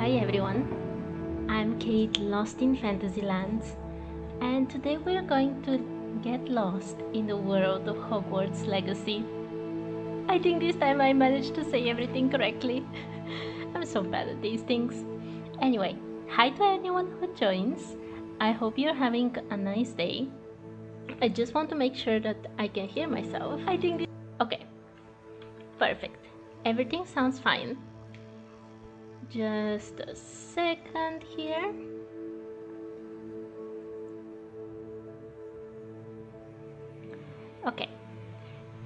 Hi everyone, I'm Kate, lost in Fantasylands, and today we're going to get lost in the world of Hogwarts Legacy. I think this time I managed to say everything correctly. I'm so bad at these things. Anyway, hi to anyone who joins. I hope you're having a nice day. I just want to make sure that I can hear myself. Okay, perfect. Everything sounds fine. Just a second here. Okay,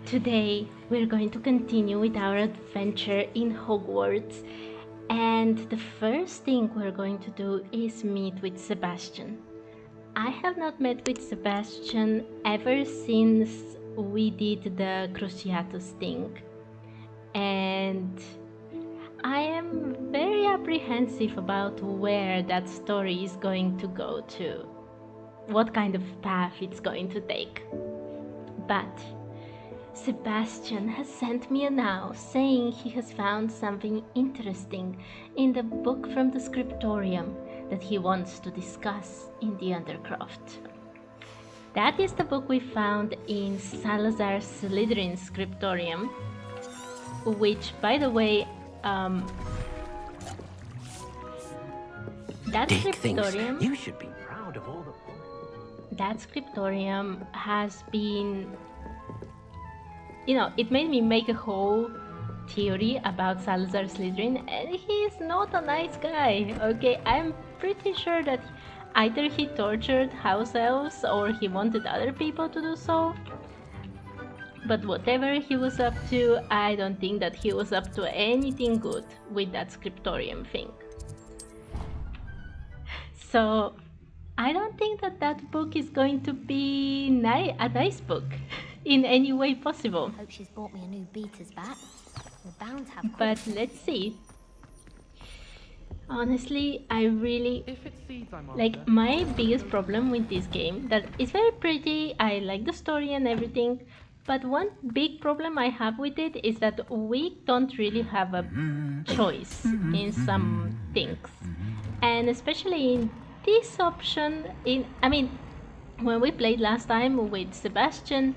today we're going to continue with our adventure in Hogwarts, and the first thing we're going to do is meet with Sebastian. I have not met with Sebastian ever since we did the Cruciatus thing, and I am very apprehensive about where that story is going to go to, what kind of path it's going to take. But Sebastian has sent me a now saying he has found something interesting in the book from the scriptorium that he wants to discuss in the Undercroft. That is the book we found in Salazar Slytherin's scriptorium, which, by the way, that scriptorium, you should be proud of all the... That scriptorium has been, it made me make a whole theory about Salazar Slytherin, and he is not a nice guy, okay? I'm pretty sure that either he tortured house elves or he wanted other people to do so. But whatever he was up to, I don't think that he was up to anything good with that scriptorium thing. So I don't think that that book is going to be a nice book in any way possible. Hope she's bought me a new beater's bat. We're bound to have. But let's see. Honestly, I really like my biggest problem with this game. That it's very pretty. I like the story and everything. But one big problem I have with it is that we don't really have a choice in some things. And especially in this option, when we played last time with Sebastian,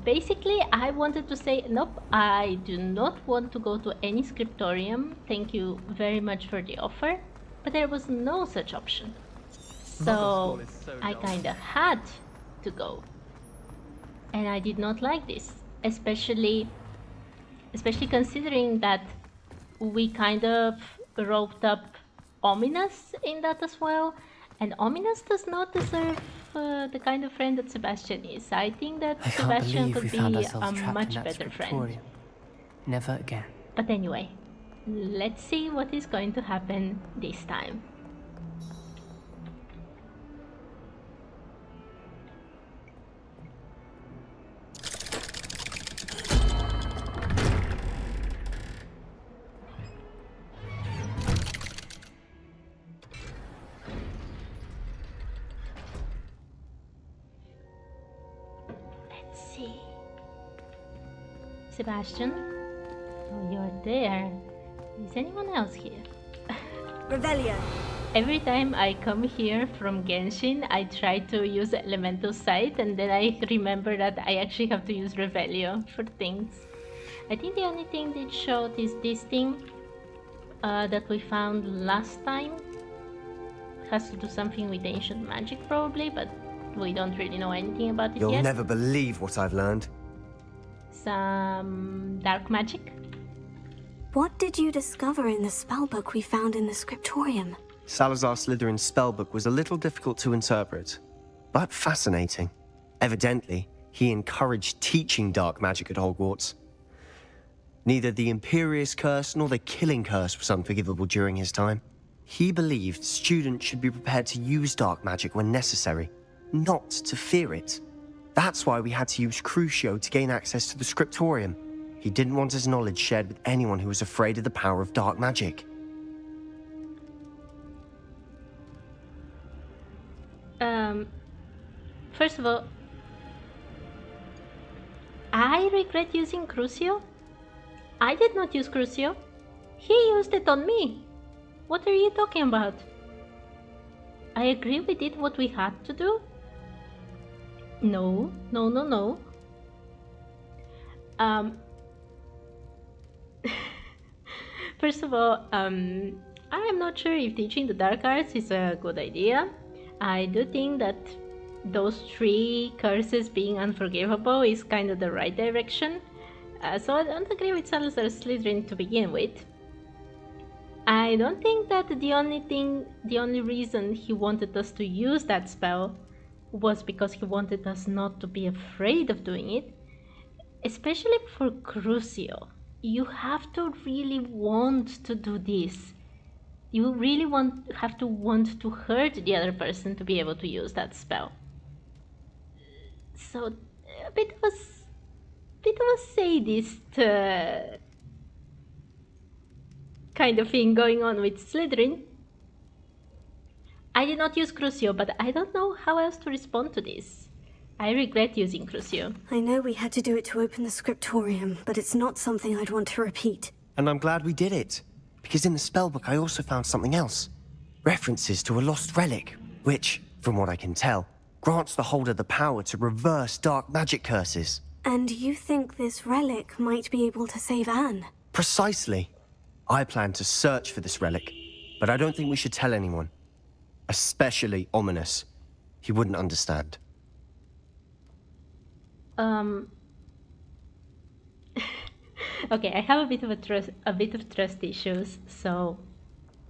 basically I wanted to say, nope, I do not want to go to any scriptorium. Thank you very much for the offer. But there was no such option. So I kinda had to go. And I did not like this, especially considering that we kind of roped up Ominous in that as well, and Ominous does not deserve the kind of friend that Sebastian is. I think that Sebastian could be a much better friend. Never again. But anyway, let's see what is going to happen this time. Sebastian? Oh, you're there. Is anyone else here? Revelio. Every time I come here from Genshin, I try to use Elemental Sight, and then I remember that I actually have to use Revelio for things. I think the only thing they showed is this thing that we found last time. It has to do something with ancient magic probably, but we don't really know anything about it yet. You'll never believe what I've learned. Some dark magic. What did you discover in the spellbook we found in the scriptorium? Salazar Slytherin's spellbook was a little difficult to interpret, but fascinating. Evidently, he encouraged teaching dark magic at Hogwarts. Neither the Imperious Curse nor the Killing Curse was unforgivable during his time. He believed students should be prepared to use dark magic when necessary, not to fear it. That's why we had to use Crucio to gain access to the scriptorium. He didn't want his knowledge shared with anyone who was afraid of the power of dark magic. First of all, I regret using Crucio. I did not use Crucio. He used it on me. What are you talking about? I agree we did what we had to do. No, no, no, no. First of all, I'm not sure if teaching the dark arts is a good idea. I do think that those 3 curses being unforgivable is kind of the right direction. So I don't agree with Salazar Slytherin to begin with. I don't think that the only reason he wanted us to use that spell was because he wanted us not to be afraid of doing it. Especially for Crucio. You have to really want to do this. You really have to want to hurt the other person to be able to use that spell. So a bit of a sadist kind of thing going on with Slytherin. I did not use Crucio, but I don't know how else to respond to this. I regret using Crucio. I know we had to do it to open the scriptorium, but it's not something I'd want to repeat. And I'm glad we did it, because in the spellbook I also found something else. References to a lost relic, which, from what I can tell, grants the holder the power to reverse dark magic curses. And you think this relic might be able to save Anne? Precisely. I plan to search for this relic, but I don't think we should tell anyone. Especially Ominous. He wouldn't understand. Okay, I have a bit of trust issues, so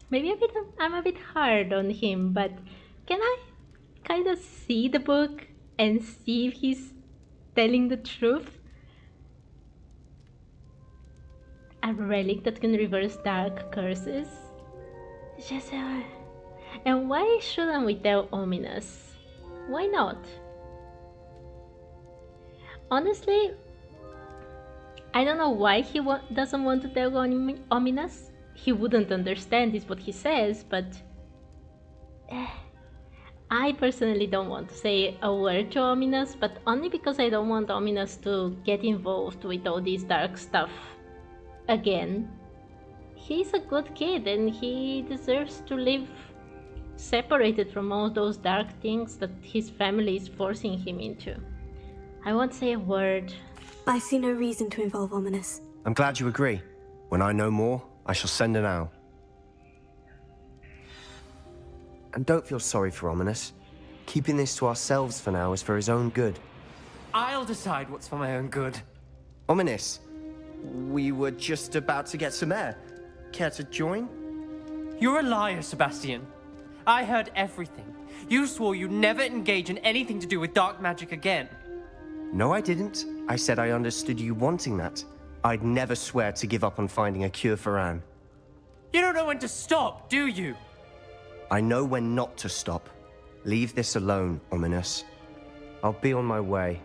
maybe I'm a bit hard on him, but can I kind of see the book and see if he's telling the truth? A relic that can reverse dark curses? Just, and why shouldn't we tell Ominous? Why not? Honestly, I don't know why he doesn't want to tell Ominous. He wouldn't understand is what he says, but I personally don't want to say a word to Ominous, but only because I don't want Ominous to get involved with all this dark stuff again. He's a good kid and he deserves to live separated from all those dark things that his family is forcing him into. I won't say a word. I see no reason to involve Ominous. I'm glad you agree. When I know more, I shall send an owl. And don't feel sorry for Ominous. Keeping this to ourselves for now is for his own good. I'll decide what's for my own good. Ominous, we were just about to get some air. Care to join? You're a liar, Sebastian. I heard everything. You swore you'd never engage in anything to do with dark magic again. No, I didn't. I said I understood you wanting that. I'd never swear to give up on finding a cure for Anne. You don't know when to stop, do you? I know when not to stop. Leave this alone, Ominous. I'll be on my way.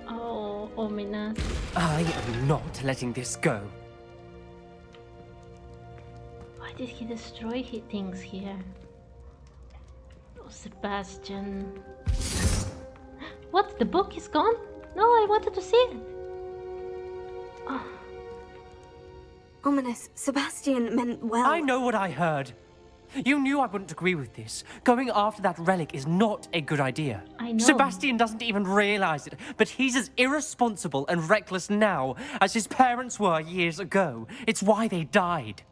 Oh, Ominous. I am not letting this go. Why did he destroy things here? Oh, Sebastian. What? The book is gone? No, I wanted to see it. Oh. Ominous, Sebastian meant well. I know what I heard. You knew I wouldn't agree with this. Going after that relic is not a good idea. I know. Sebastian doesn't even realize it, but he's as irresponsible and reckless now as his parents were years ago. It's why they died.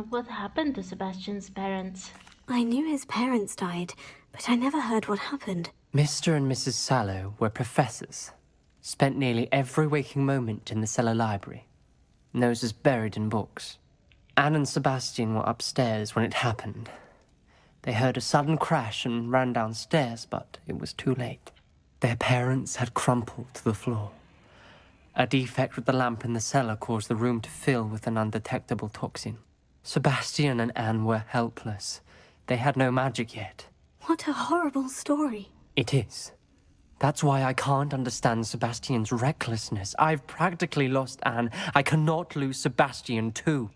What happened to Sebastian's parents? I knew his parents died, but I never heard what happened. Mr. and Mrs. Sallow were professors. Spent nearly every waking moment in the cellar library. Noses buried in books. Anne and Sebastian were upstairs when it happened. They heard a sudden crash and ran downstairs, but it was too late. Their parents had crumpled to the floor. A defect with the lamp in the cellar caused the room to fill with an undetectable toxin. Sebastian and Anne were helpless. They had no magic yet. What a horrible story. It is. That's why I can't understand Sebastian's recklessness. I've practically lost Anne. I cannot lose Sebastian too.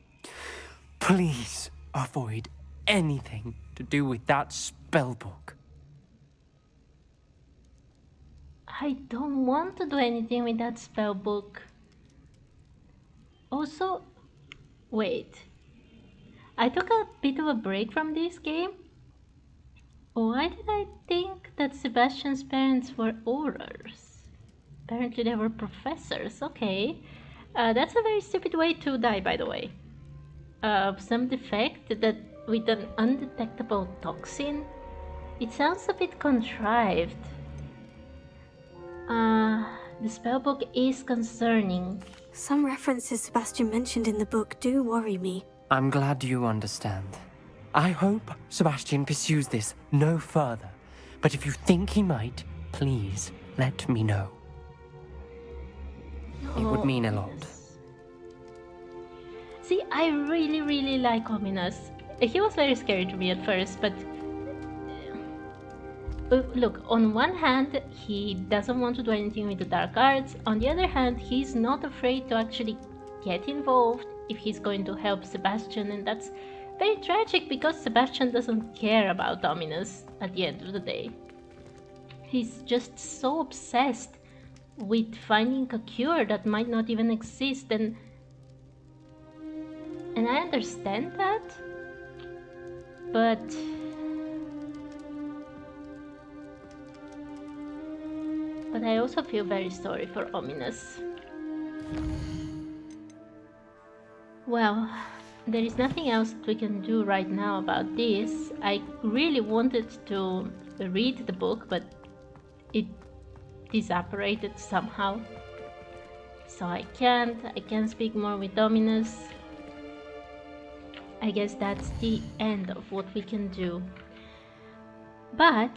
Please avoid anything to do with that spellbook. I don't want to do anything with that spell book. Also, wait. I took a bit of a break from this game. Why did I think that Sebastian's parents were Aurors? Apparently they were professors, okay. That's a very stupid way to die, by the way. Some defect that with an undetectable toxin? It sounds a bit contrived. The spellbook is concerning. Some references Sebastian mentioned in the book do worry me. I'm glad you understand. I hope Sebastian pursues this no further. But if you think he might, please let me know. It would mean a lot. Yes. See, I really like Ominous. He was very scary to me at first, but look, on one hand, he doesn't want to do anything with the dark arts. On the other hand, he's not afraid to actually get involved if he's going to help Sebastian, and that's very tragic because Sebastian doesn't care about Dominus at the end of the day. He's just so obsessed with finding a cure that might not even exist, and I understand that, but I also feel very sorry for Ominous. Well, there is nothing else that we can do right now about this. I really wanted to read the book, but it disapparated somehow. So I can't speak more with Dominus. I guess that's the end of what we can do. But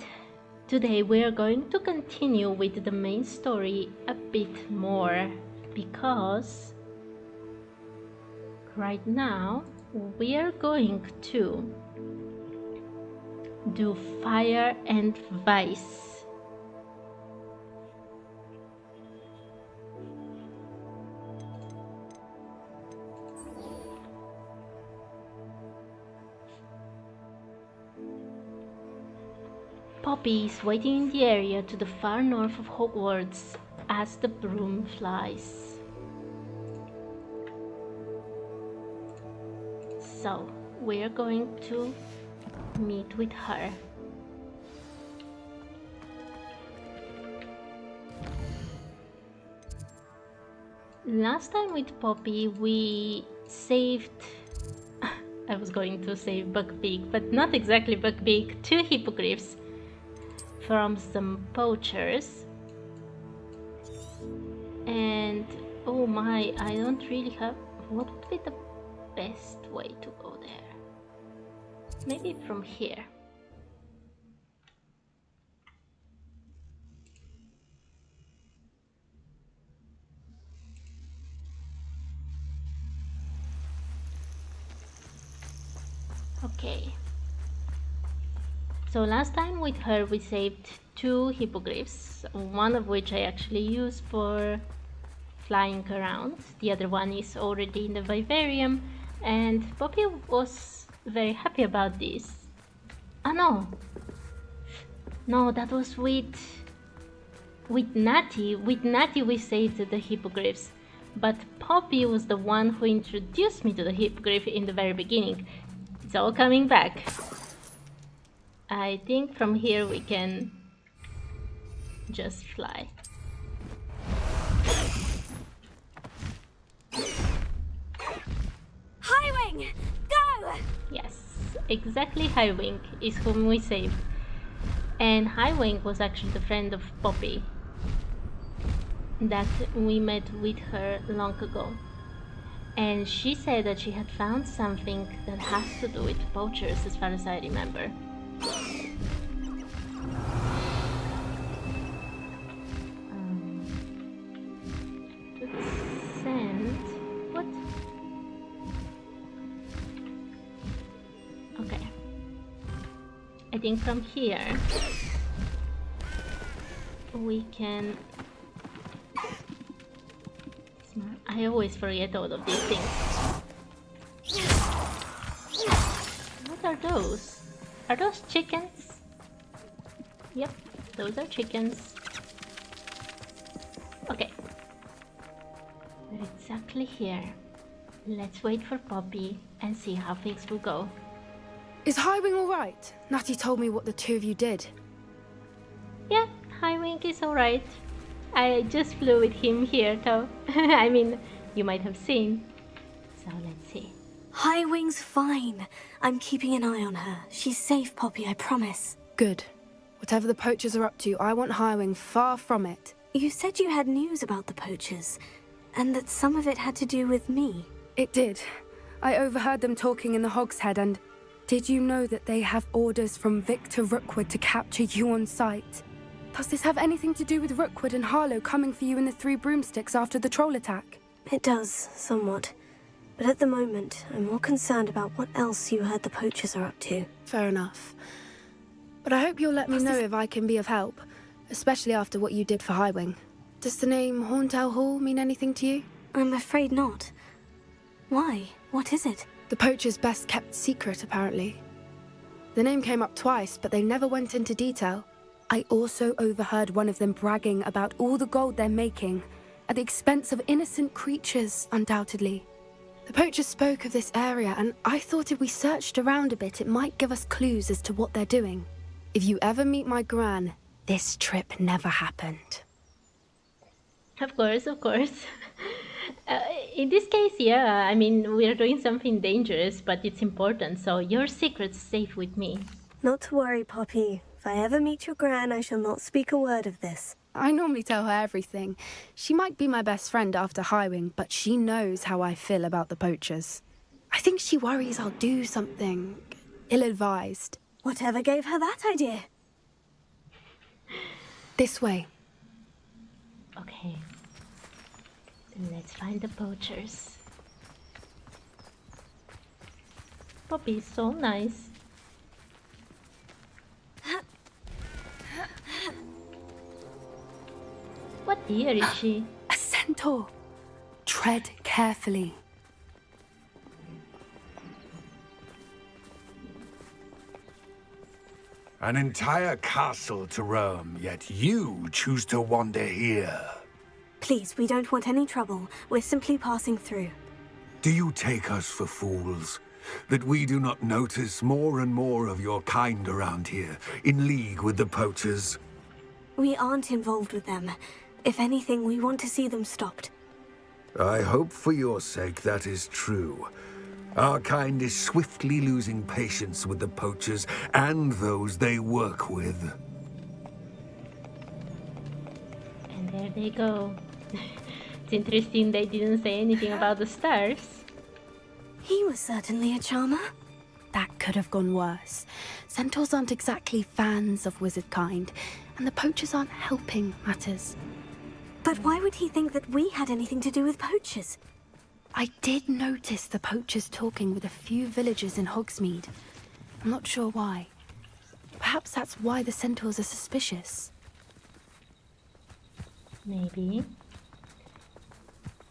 today we're going to continue with the main story a bit more, because right now we are going to do Fire and Vice. Poppy is waiting in the area to the far north of Hogwarts as the broom flies. So, we're going to meet with her. Last time with Poppy, we saved... I was going to save Buckbeak, but not exactly Buckbeak, 2 hippogriffs from some poachers. And oh my, I don't really have... What would be the best way to go there? Maybe from here. Okay. So last time with her we saved 2 hippogriffs, one of which I actually used for flying around. The other one is already in the vivarium, and Poppy was very happy about this. Ah no! No, that was with Natty. With Natty we saved the hippogriffs, but Poppy was the one who introduced me to the hippogriff in the very beginning. It's all coming back. I think from here we can just fly. Highwing! Go! Yes, exactly, Highwing is whom we saved. And Highwing was actually the friend of Poppy that we met with her long ago. And she said that she had found something that has to do with poachers, as far as I remember. Send... What? Okay. I think from here we can... I always forget all of these things. What are those? Are those chickens? Yep, those are chickens. Okay. We're exactly here. Let's wait for Poppy and see how things will go. Is Highwing all right? Natty told me what the two of you did. Yeah, Highwing is alright. I just flew with him here though. I mean, you might have seen. So let's see. Highwing's fine. I'm keeping an eye on her. She's safe, Poppy, I promise. Good. Whatever the poachers are up to, I want Highwing far from it. You said you had news about the poachers, and that some of it had to do with me. It did. I overheard them talking in the Hogshead, and did you know that they have orders from Victor Rookwood to capture you on sight? Does this have anything to do with Rookwood and Harlow coming for you in the Three Broomsticks after the troll attack? It does, somewhat. But at the moment, I'm more concerned about what else you heard the poachers are up to. Fair enough. But I hope you'll let me know if I can be of help, especially after what you did for Highwing. Does the name Horntail Hall mean anything to you? I'm afraid not. Why? What is it? The poachers' best kept secret, apparently. The name came up twice, but they never went into detail. I also overheard one of them bragging about all the gold they're making, at the expense of innocent creatures, undoubtedly. The poachers spoke of this area, and I thought if we searched around a bit, it might give us clues as to what they're doing. If you ever meet my gran, this trip never happened. Of course, of course. In this case, yeah, I mean, we're doing something dangerous, but it's important, so your secret's safe with me. Not to worry, Poppy. If I ever meet your gran, I shall not speak a word of this. I normally tell her everything. She might be my best friend after Highwing, but she knows how I feel about the poachers. I think she worries I'll do something ill-advised. Whatever gave her that idea? This way. Okay. Let's find the poachers. Poppy is so nice. What deer is she? A centaur. Tread carefully. An entire castle to roam, yet you choose to wander here. Please, we don't want any trouble. We're simply passing through. Do you take us for fools? That we do not notice more and more of your kind around here, in league with the poachers? We aren't involved with them. If anything, we want to see them stopped. I hope for your sake that is true. Our kind is swiftly losing patience with the poachers and those they work with. And there they go. It's interesting they didn't say anything about the stars. He was certainly a charmer. That could have gone worse. Centaurs aren't exactly fans of wizard kind, and the poachers aren't helping matters. But why would he think that we had anything to do with poachers? I did notice the poachers talking with a few villagers in Hogsmeade. I'm not sure why. Perhaps that's why the centaurs are suspicious. Maybe.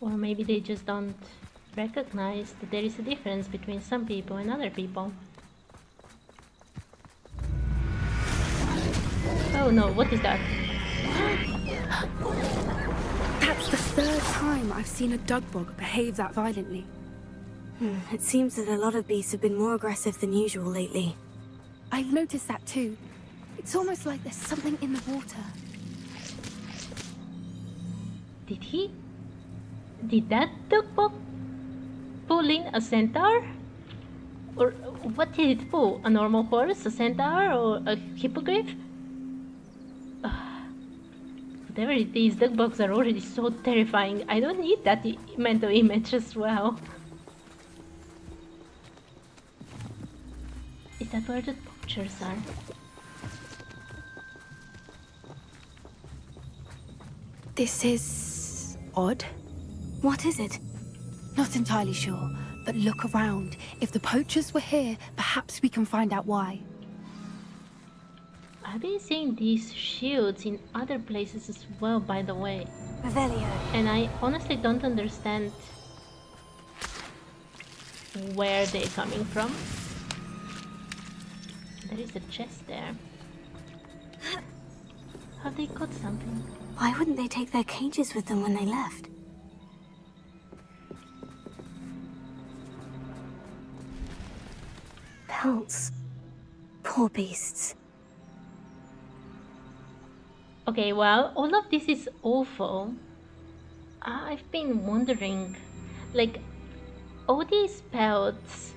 Or maybe they just don't recognize that there is a difference between some people and other people. Oh no, what is that? That's the third time I've seen a dugbog behave that violently. It seems that a lot of beasts have been more aggressive than usual lately. I've noticed that too. It's almost like there's something in the water. Did that duckbuck pull in a centaur? Or what did it pull? A normal horse, a centaur, or a hippogriff? Whatever it is, duckbugs are already so terrifying. I don't need that mental image as well. Is that where the poachers are? This is odd. What is it? Not entirely sure, but look around. If the poachers were here, perhaps we can find out why. I've been seeing these shields in other places as well, by the way. Revelio. And I honestly don't understand where they're coming from. There is a chest there. Have they got something? Why wouldn't they take their cages with them when they left? Pelts. Poor beasts. Okay, well, all of this is awful. I've been wondering, like, all these pelts,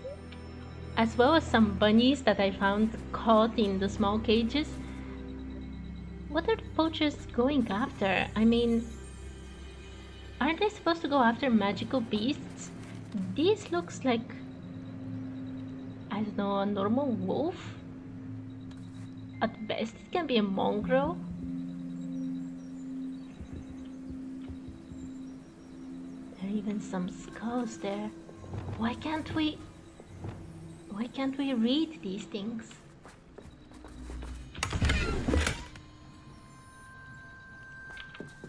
as well as some bunnies that I found caught in the small cages, what are the poachers going after? I mean, aren't they supposed to go after magical beasts? This looks like, I don't know, a normal wolf? At best, it can be a mongrel. There are even some skulls there. Why can't we read these things?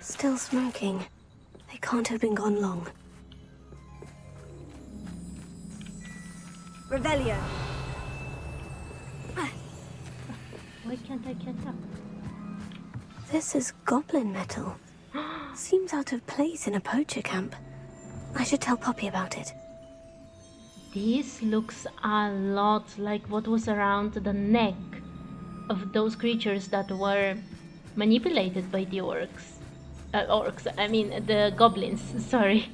Still smoking. They can't have been gone long. Revelio. Why can't I catch up? This is goblin metal. Seems out of place in a poacher camp. I should tell Poppy about it. This looks a lot like what was around the neck of those creatures that were manipulated by the orcs. I mean the goblins, sorry.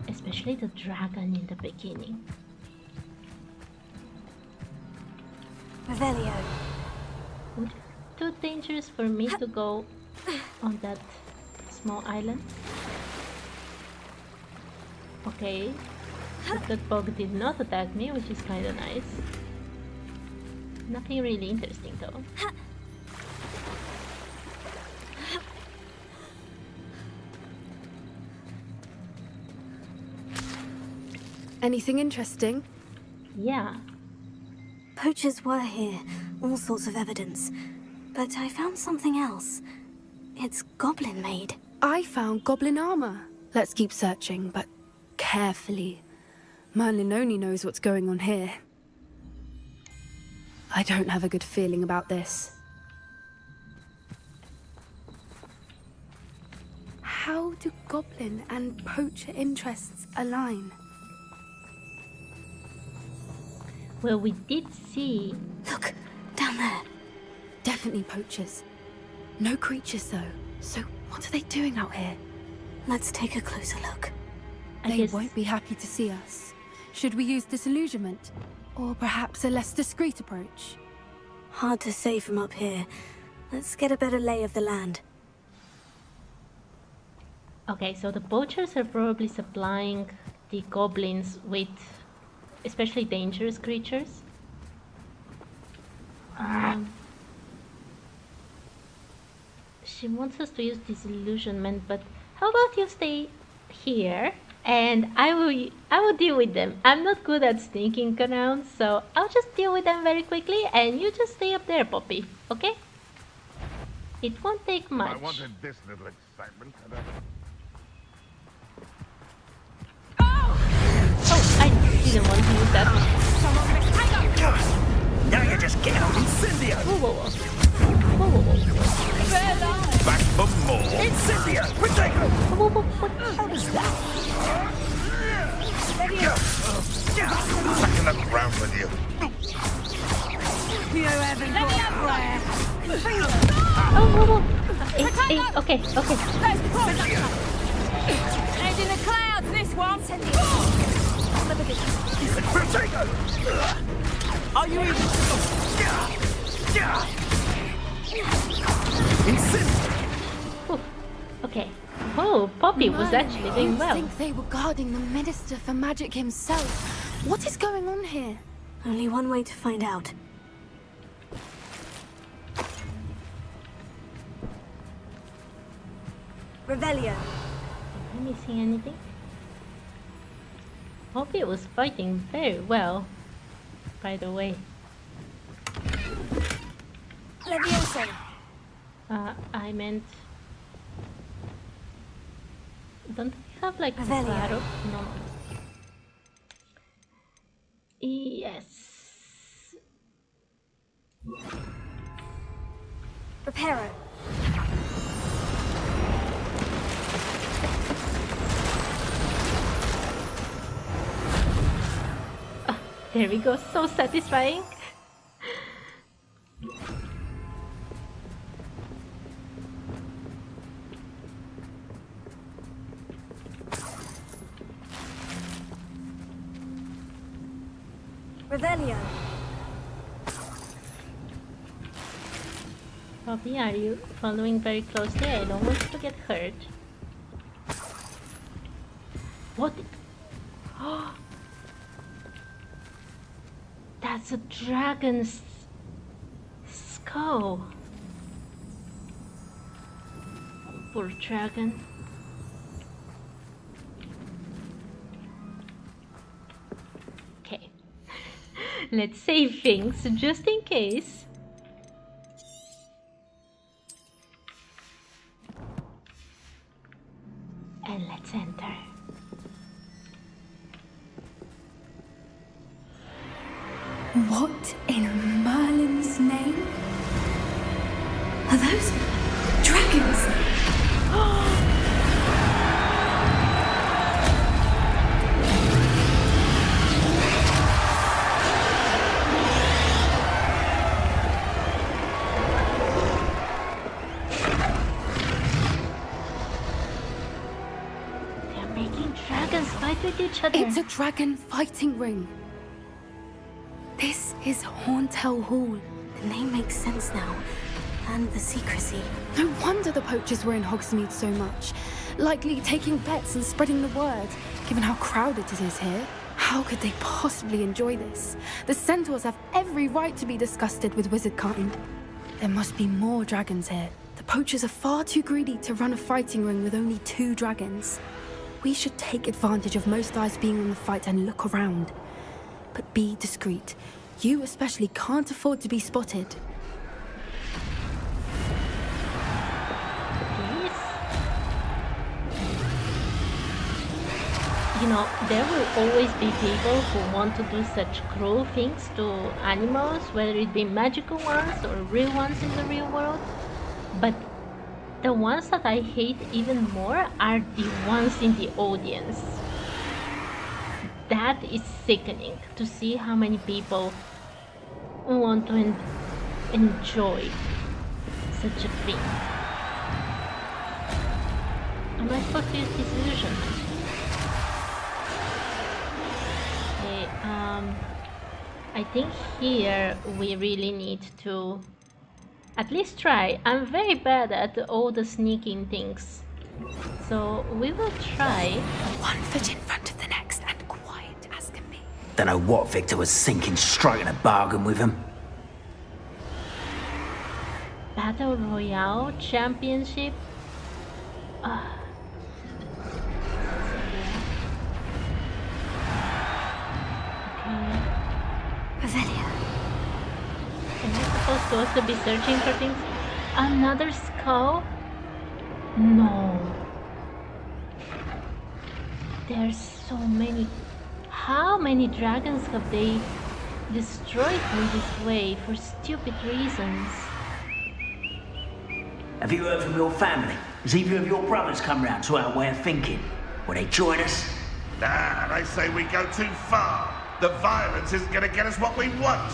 Especially the dragon in the beginning. Revelio. Would it be too dangerous for me to go on that small island? Okay. That bug did not attack me, which is kinda nice. Nothing really interesting though. Anything interesting? Yeah. Poachers were here, all sorts of evidence. But I found something else. It's goblin made. I found goblin armor. Let's keep searching, but carefully. Merlin only knows what's going on here. I don't have a good feeling about this. How do goblin and poacher interests align? Well, we did see... Look, down there. Definitely poachers. No creatures though. So what are they doing out here? Let's take a closer look. They won't be happy to see us. Should we use disillusionment? Or perhaps a less discreet approach? Hard to say from up here. Let's get a better lay of the land. Okay, so the poachers are probably supplying the goblins with especially dangerous creatures. She wants us to use disillusionment, but how about you stay here and I will deal with them. I'm not good at sneaking around, so I'll just deal with them very quickly and you just stay up there, Poppy, okay? It won't take much. I wanted this little excitement. Oh, I didn't want to use that. Now you just get out, Incendio! Whoa, whoa, whoa. Whoa, whoa, whoa. Back for more! Incendio! Potato! Whoa, whoa, what? How was that? Back in the ground with you. Oh, whoa, whoa. Okay, okay. Head in the clouds, this one! Potato! Are you even... Ooh, okay. Oh, Poppy was actually doing well. I think they were guarding the Minister for Magic himself. What is going on here? Only one way to find out. Revelio. Am I missing anything? Poppy was fighting very well, by the way. Levioso. I meant... Don't they have like Revelio. Claro? No. Yes. Reparo. Oh, there we go. So satisfying. Revelio. Bobby, are you following very closely? I don't want you to get hurt. What? Oh, that's a dragon's skull. Poor dragon. Okay. Let's save things just in case. And let's enter. What in Merlin's name? Are those dragons? They're making dragons fight with each other. It's a dragon fighting ring. This is Hauntel Hall. The name makes sense now. And the secrecy. No wonder the poachers were in Hogsmeade so much. Likely taking bets and spreading the word, given how crowded it is here. How could they possibly enjoy this? The centaurs have every right to be disgusted with wizard kind. There must be more dragons here. The poachers are far too greedy to run a fighting ring with only 2 dragons. We should take advantage of most eyes being on the fight and look around. But be discreet. You especially can't afford to be spotted. Please. You know, there will always be people who want to do such cruel things to animals, whether it be magical ones or real ones in the real world. But the ones that I hate even more are the ones in the audience. That is sickening to see how many people want to enjoy such a thing. Am I supposed to use disillusion? Okay, I think here we really need to at least try. I'm very bad at all the sneaking things, so we will try. One foot in front of the next and quiet as can be. Don't know what Victor was thinking, striking a bargain with him. Battle Royale Championship. Revelio. Am I supposed to also be searching for things? Another skull? No. There's so many. How many dragons have they destroyed in this way for stupid reasons? Have you heard from your family? Has either of your brothers come round to our way of thinking? Will they join us? Nah, they say we go too far. The violence isn't going to get us what we want.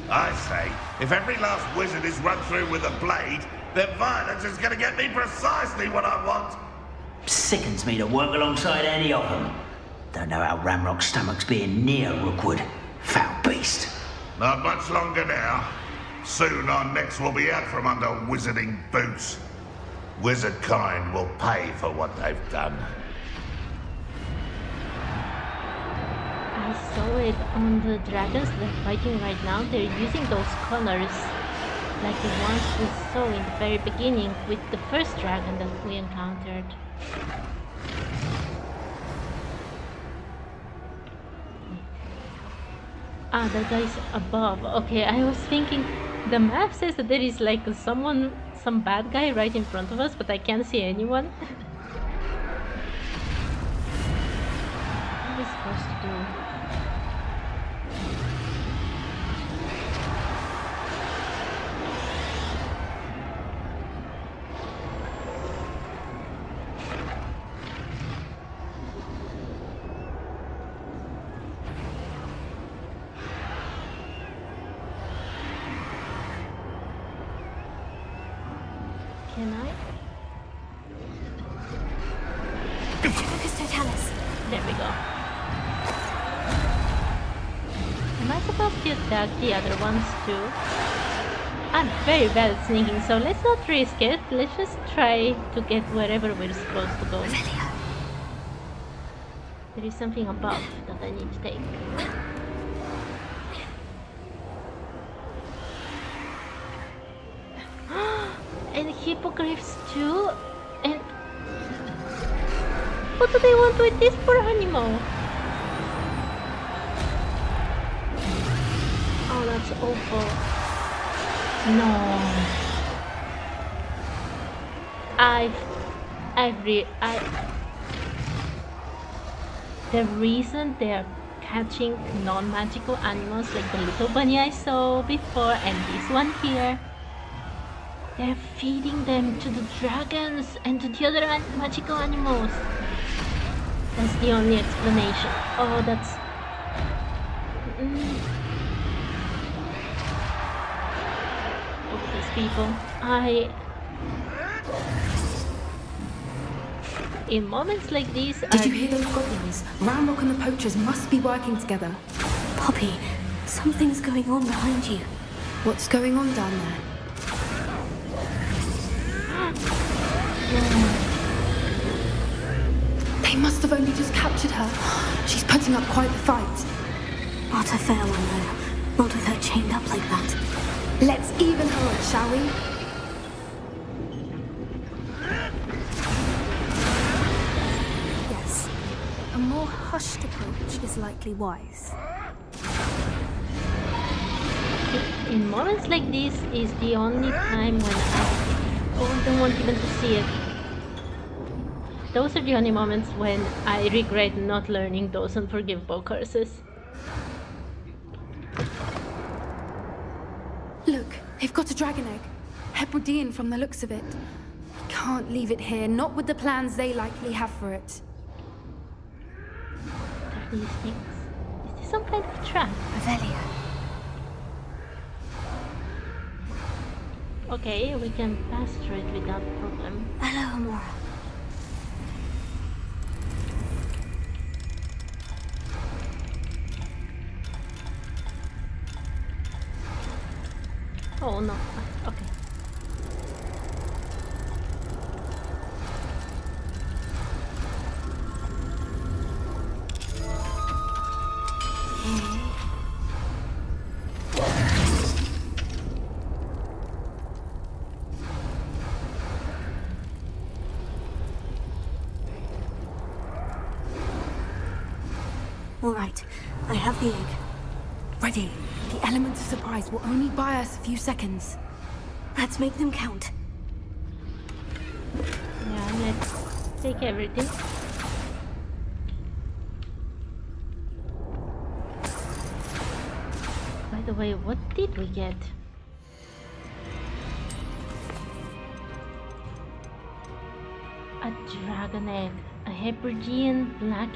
I say, if every last wizard is run through with a blade, then violence is going to get me precisely what I want. Sickens me to work alongside any of them. Don't know how Ramrock's stomach's being near Rookwood. Foul beast. Not much longer now. Soon our necks will be out from under wizarding boots. Wizard kind will pay for what they've done. I saw it on the dragons they're fighting right now. They're using those colors like the ones we saw in the very beginning with the first dragon that we encountered. Ah, that guy's above. Okay, I was thinking the map says that there is like some bad guy right in front of us, but I can't see anyone. What are we supposed to do? Can I? Focus Totalis. There we go. Am I supposed to attack the other ones too? I'm very bad at sneaking, so let's not risk it. Let's just try to get wherever we're supposed to go. There is something above that I need to take. And hippogriffs too? And what do they want with this poor animal? Oh, that's awful. No. The reason they're catching non-magical animals like the little bunny I saw before and this one here, they're feeding them to the dragons and to the other magical animals. That's the only explanation. Oh, that's... These people. In moments like these... Did you hear those goblins? Ramrock and the poachers must be working together. Poppy, something's going on behind you. What's going on down there? They must have only just captured her. She's putting up quite the fight. Not a fair one, though. Not with her chained up like that. Let's even her up, shall we? Yes. A more hushed approach is likely wise. In moments like this is the only time when I don't want even to see it. Those are the only moments when I regret not learning those unforgivable curses. Look, they've got a dragon egg. Hebridean from the looks of it. We can't leave it here, not with the plans they likely have for it. What are these things? Is this some kind of trap? Revelia. Okay, we can pass through it without problem. Hello, Amora. Oh no, okay. All right, I have the egg. Ready. The element of surprise will only buy us a few seconds. Let's make them count. Yeah, let's take everything. By the way, what did we get? A dragon egg. A Hebridean black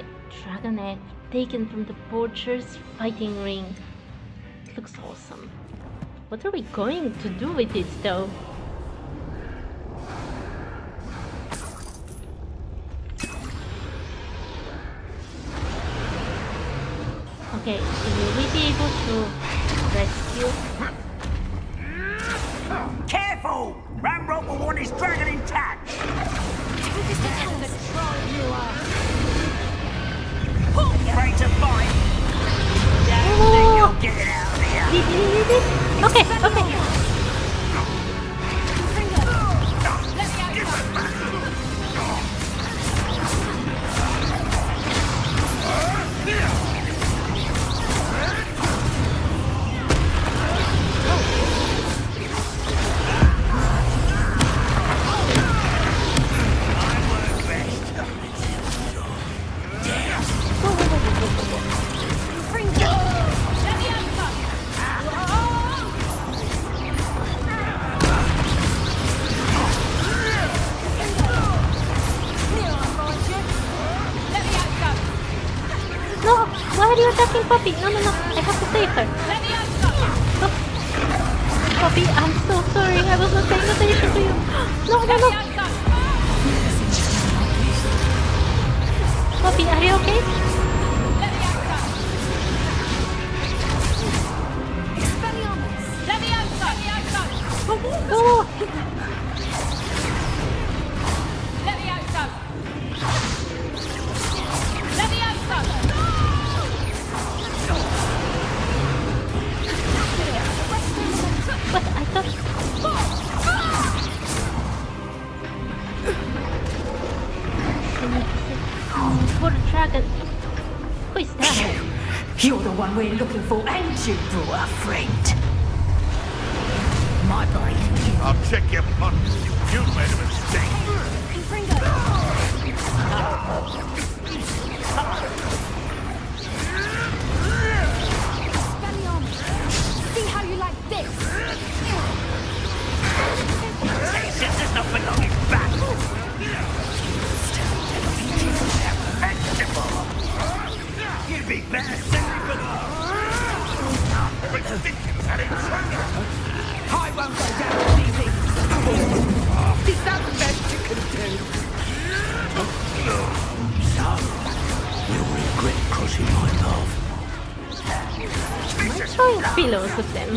dragon egg taken from the Poacher's fighting ring. It looks awesome. What are we going to do with it though? Okay, will we be able to rescue? Careful! Ramrock will want his dragon intact! Afraid to fight? Don't think you'll get it out of here! Okay, okay. Why are you attacking Poppy? No, no, no. I have to save her. Let me out. Stop. Poppy, I'm so sorry. I was not paying attention to you. No, no, no. Poppy, are you okay? Oh. What? I thought... Poor dragon. Who is that? You're the one we're looking for, and you brought a friend. My boy. I'll check your punch. You made a mistake. See how you like this? This does not belong in battle. You'd be better suited for that. I won't go down easy. Is that the best you can do? You'll regret crossing my path. I'm throwing pillows at them.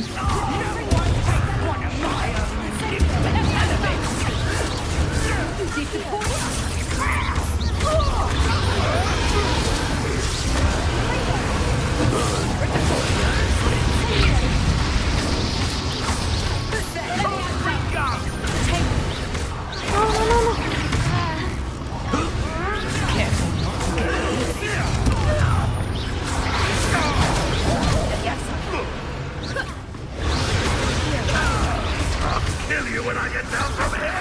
Kill you when I get down from here!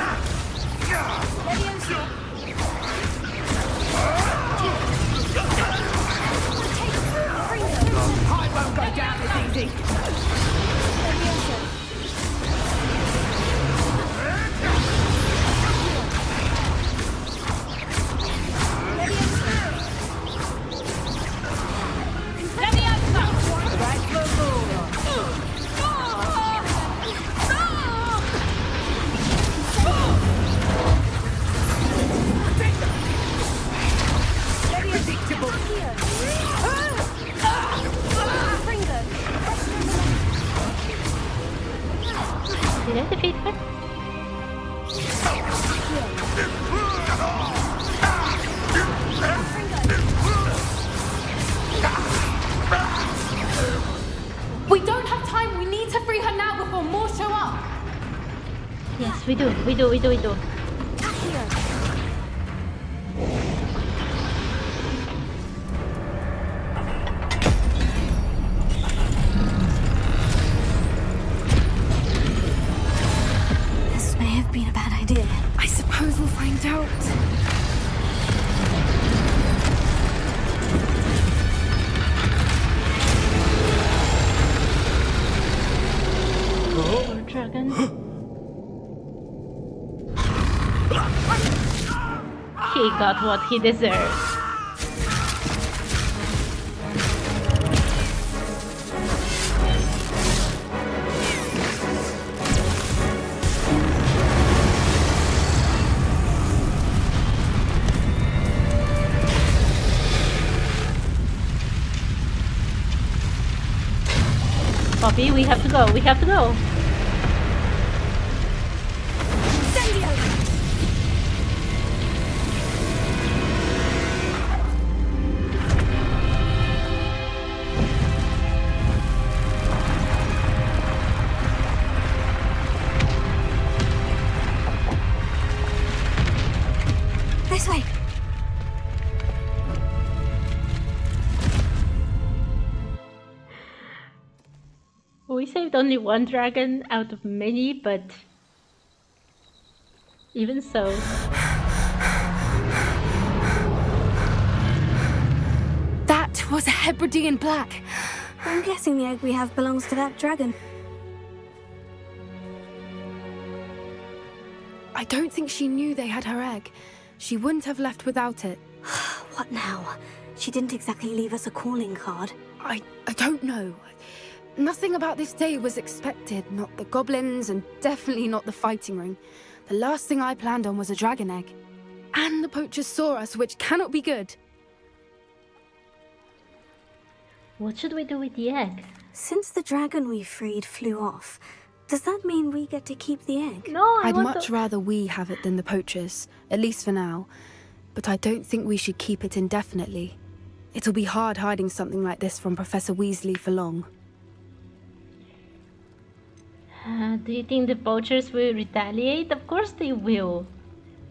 I won't go down as easy. Did I defeat her? We don't have time. We need to free her now before more show up. Yes, we do. We do. This may have been a bad idea. I suppose we'll find out. Poor dragon. He got what he deserved. Poppy, we have to go. We have to go. This way. We saved only one dragon out of many, but even so. That was a Hebridean black. I'm guessing the egg we have belongs to that dragon. I don't think she knew they had her egg. She wouldn't have left without it. What now? She didn't exactly leave us a calling card. I don't know. Nothing about this day was expected. Not the goblins, and definitely not the fighting ring. The last thing I planned on was a dragon egg. And the poachers saw us, which cannot be good. What should we do with the egg? Since the dragon we freed flew off, does that mean we get to keep the egg? No, I'd much rather we have it than the poachers, at least for now. But I don't think we should keep it indefinitely. It'll be hard hiding something like this from Professor Weasley for long. Do you think the poachers will retaliate? Of course they will.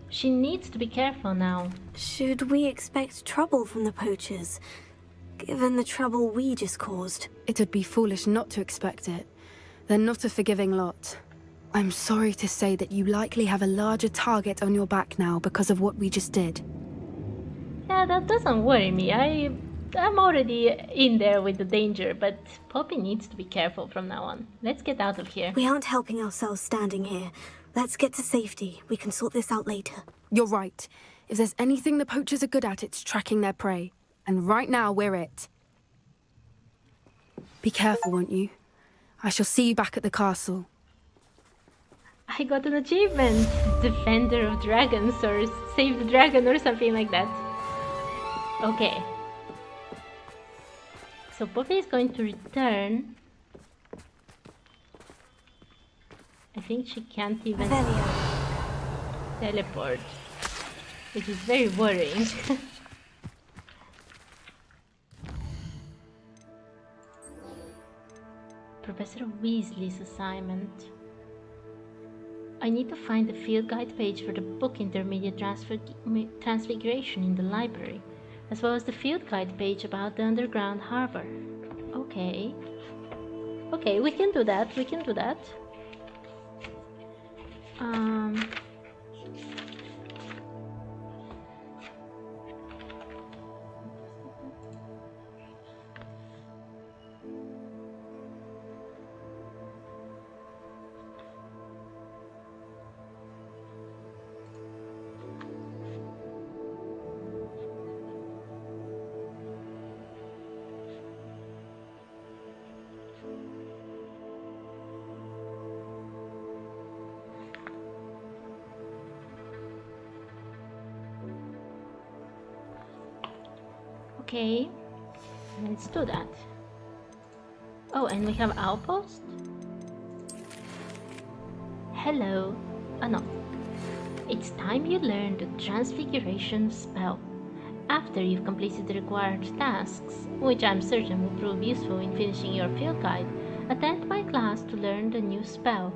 She needs to be careful now. Should we expect trouble from the poachers, given the trouble we just caused? It would be foolish not to expect it. They're not a forgiving lot. I'm sorry to say that you likely have a larger target on your back now because of what we just did. Yeah, that doesn't worry me. I'm already in there with the danger, but Poppy needs to be careful from now on. Let's get out of here. We aren't helping ourselves standing here. Let's get to safety. We can sort this out later. You're right. If there's anything the poachers are good at, it's tracking their prey. And right now, we're it. Be careful, won't you? I shall see you back at the castle. I got an achievement. Defender of Dragons or Save the Dragon or something like that. Okay. So Poppy is going to return. I think she can't even teleport, which is very worrying. Professor Weasley's assignment. I need to find the field guide page for the book Intermediate Transfiguration in the library, as well as the field guide page about the underground harbor. Okay. Okay, we can do that, we can do that. Okay, let's do that. Oh, and we have outpost? Hello. Oh no. It's time you learn the Transfiguration spell. After you've completed the required tasks, which I'm certain will prove useful in finishing your field guide, attend my class to learn the new spell.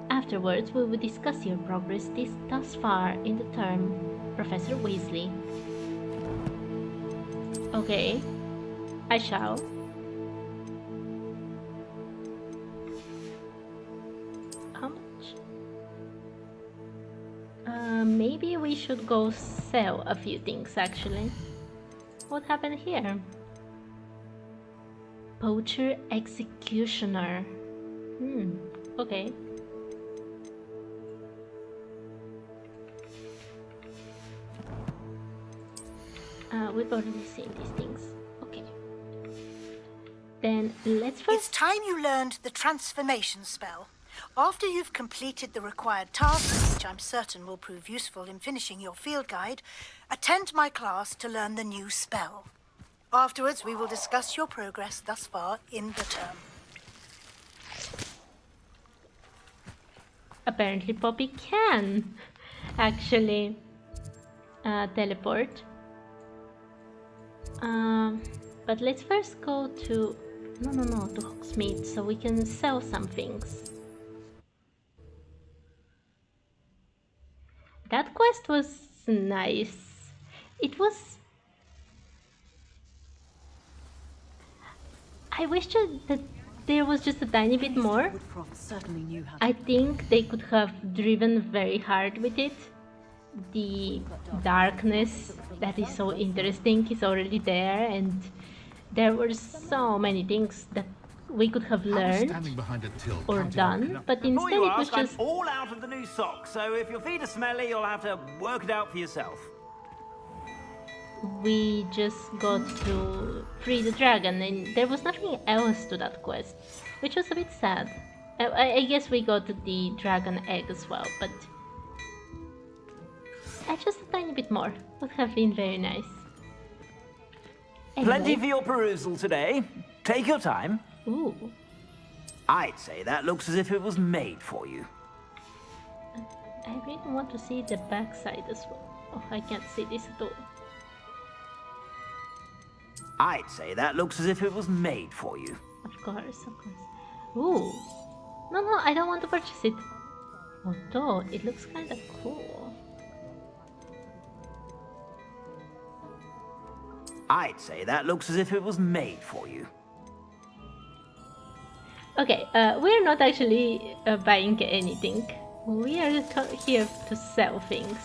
Afterwards, we will discuss your progress thus far in the term. Professor Weasley. Okay, I shall. How much? Maybe we should go sell a few things actually. What happened here? Poacher Executioner. Okay. We've already seen these things. Okay. Then let's first... It's time you learned the transformation spell. After you've completed the required tasks, which I'm certain will prove useful in finishing your field guide, attend my class to learn the new spell. Afterwards, we will discuss your progress thus far in the term. Apparently Poppy can actually teleport. But let's first go to... to Hogsmeade, so we can sell some things. That quest was nice. It was... I wish that there was just a tiny bit more. I think they could have driven very hard with it. The darkness that is so interesting is already there, and there were so many things that we could have learned or done, but instead it was just... I'm all out of the new socks, so if your feet are smelly, you'll have to work it out for yourself. We just got to free the dragon, and there was nothing else to that quest. which was a bit sad. I guess we got the dragon egg as well, but just a tiny bit more would have been very nice. Anyway. Plenty for your perusal today. Take your time. Ooh. I'd say that looks as if it was made for you. I really want to see the backside as well. Oh, I can't see this at all. I'd say that looks as if it was made for you. Of course, of course. Ooh. No, I don't want to purchase it. Although, it looks kind of cool. I'd say that looks as if it was made for you. Okay, we're not actually buying anything. We are here to sell things.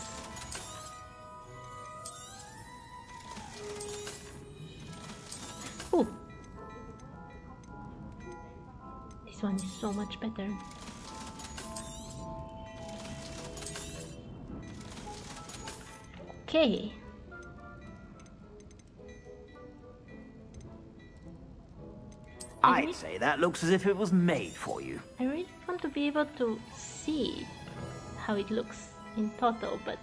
Ooh. This one is so much better. Okay. I'd say that looks as if it was made for you. I really want to be able to see how it looks in total, but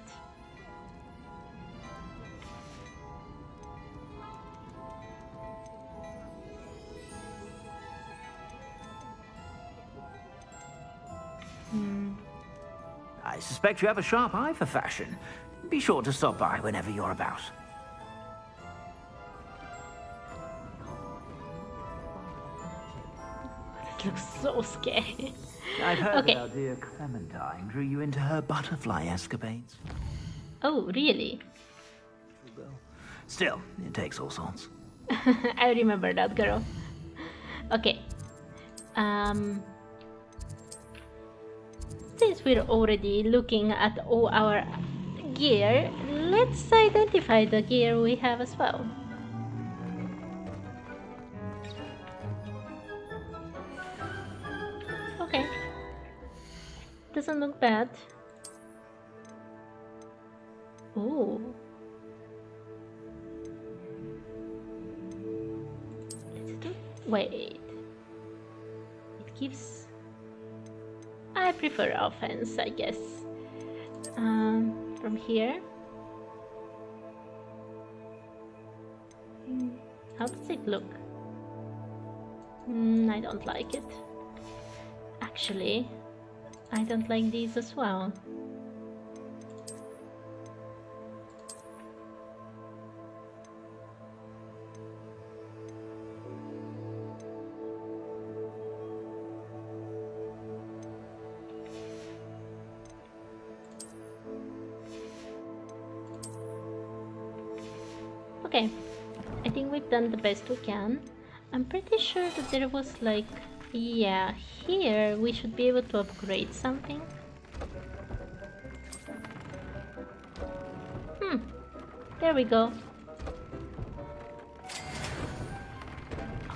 I suspect you have a sharp eye for fashion. Be sure to stop by whenever you're about. it looks so scary. I've heard Okay. that our dear Clementine drew you into her butterfly escapades. Oh, really? Still, it takes all sorts. I remember that girl. Okay. Since we're already looking at all our gear, let's identify the gear we have as well. Okay. Doesn't look bad. Ooh. Let's do. Wait. It gives. I prefer offense, I guess. From here. How does it look? I don't like it. Actually, I don't like these as well. Okay, I think we've done the best we can. I'm pretty sure that there was like, yeah, here we should be able to upgrade something. There we go.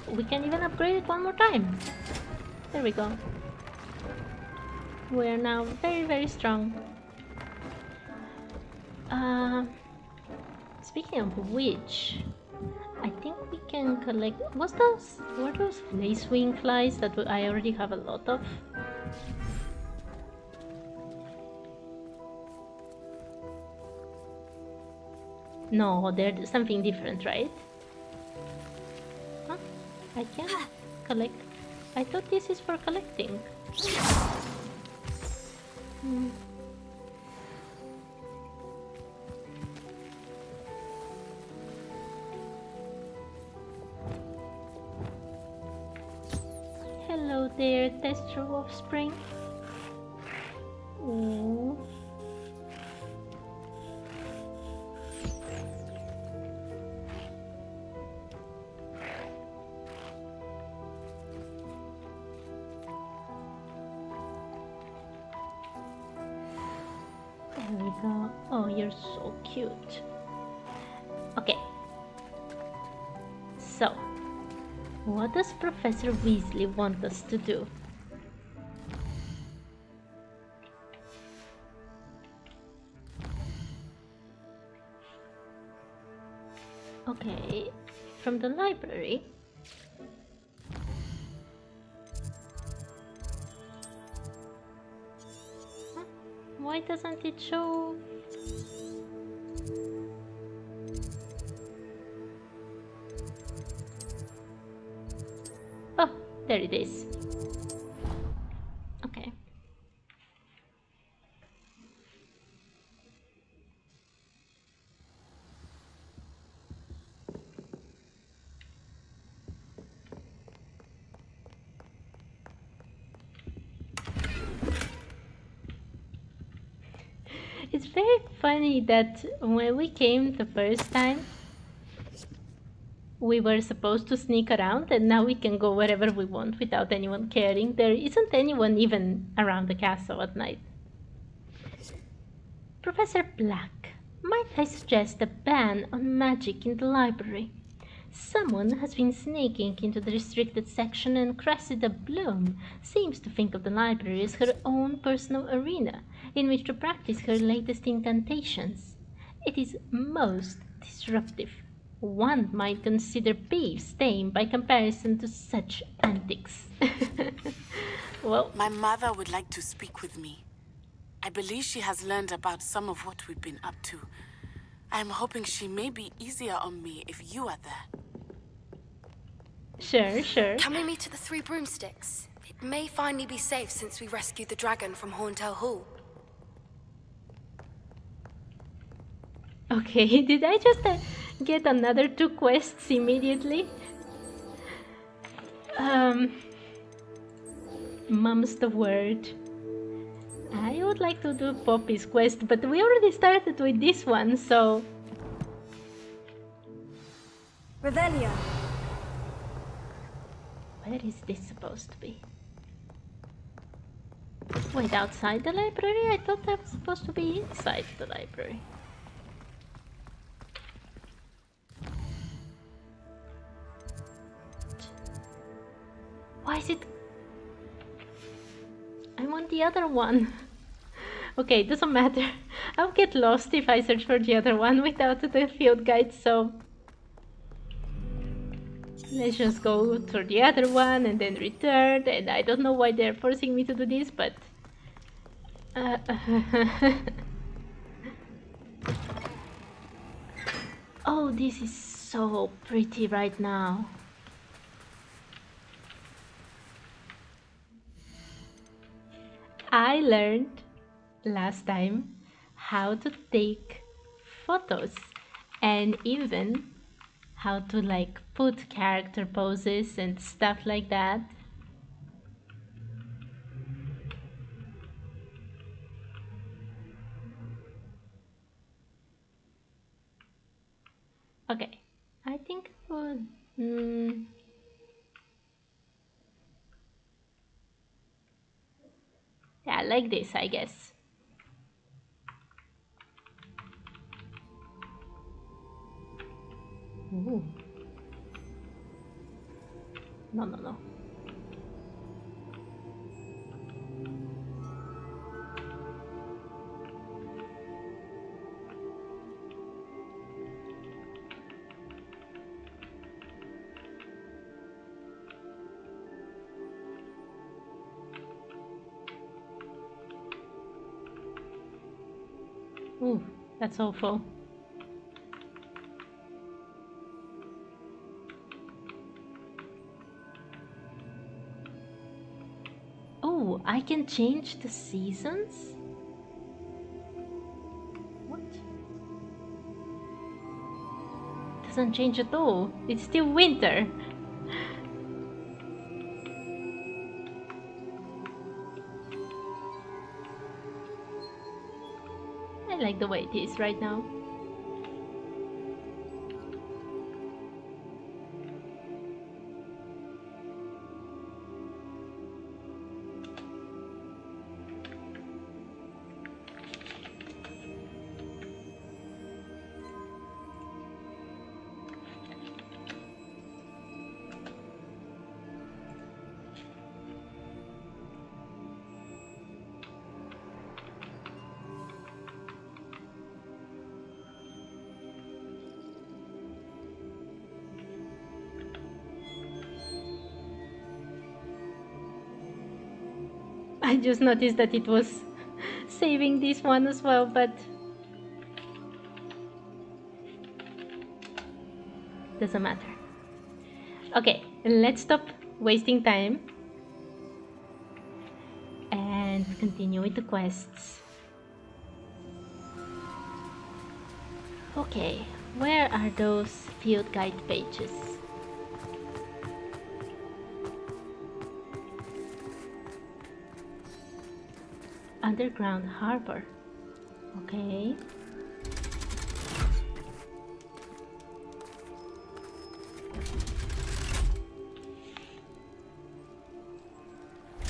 We can even upgrade it one more time. There we go. We are now very, very strong. Speaking of which, I think we can collect. Were those lacewing flies that I already have a lot of? No, they're something different, right? Huh? I can collect. I thought this is for collecting. Hello there, tester offspring. Ooh. There we go. Oh, you're so cute. Okay. So, what does Professor Weasley want us to do? Okay, from the library. Why doesn't it show? Oh, there it is. Okay. It's very funny that when we came the first time, we were supposed to sneak around, and now we can go wherever we want without anyone caring. There isn't anyone even around the castle at night. Professor Black, might I suggest a ban on magic in the library? Someone has been sneaking into the restricted section, and Cressida Bloom seems to think of the library as her own personal arena in which to practice her latest incantations. It is most disruptive. One might consider Peeves tame by comparison to such antics. Well, my mother would like to speak with me. I believe she has learned about some of what we've been up to. I'm hoping she may be easier on me if you are there. Sure, sure. Can we meet at the Three Broomsticks? It may finally be safe since we rescued the dragon from Horntail Hall. Okay, did I just get another 2 quests immediately? Mum's the word. I would like to do Poppy's quest, but we already started with this one, so... Revelio. Where is this supposed to be? Wait, outside the library? I thought that was supposed to be inside the library. Why is it... I want the other one. Okay, it doesn't matter. I'll get lost if I search for the other one without the field guide, so... Let's just go to the other one and then return, and I don't know why they're forcing me to do this, but... Oh, this is so pretty right now. I learned last time how to take photos and even how to like put character poses and stuff like that. Okay, I think yeah, like this, I guess. Ooh. No, no, no. Ooh, that's awful. Oh, I can change the seasons? What? Doesn't change at all. It's still winter. I like the way it is right now. I just noticed that it was saving this one as well, but doesn't matter. Okay, let's stop wasting time and continue with the quests. Okay, where are those field guide pages? Underground harbor. Okay.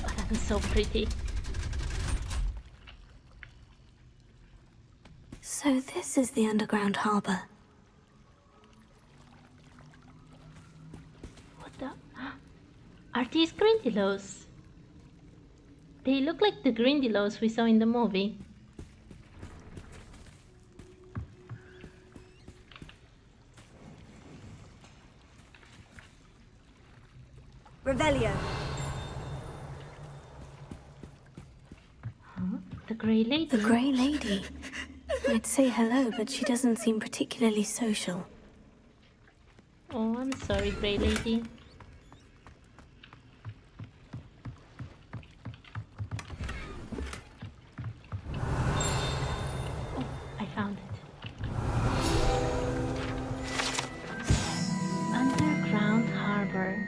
Oh, that is so pretty. So this is the underground harbor. What the? Are these Grindylows? They look like the Grindylows we saw in the movie. Revelio. Huh? The Grey Lady? The Grey Lady. I'd say hello, but she doesn't seem particularly social. Oh, I'm sorry, Grey Lady. Oh, I found it. Underground harbor.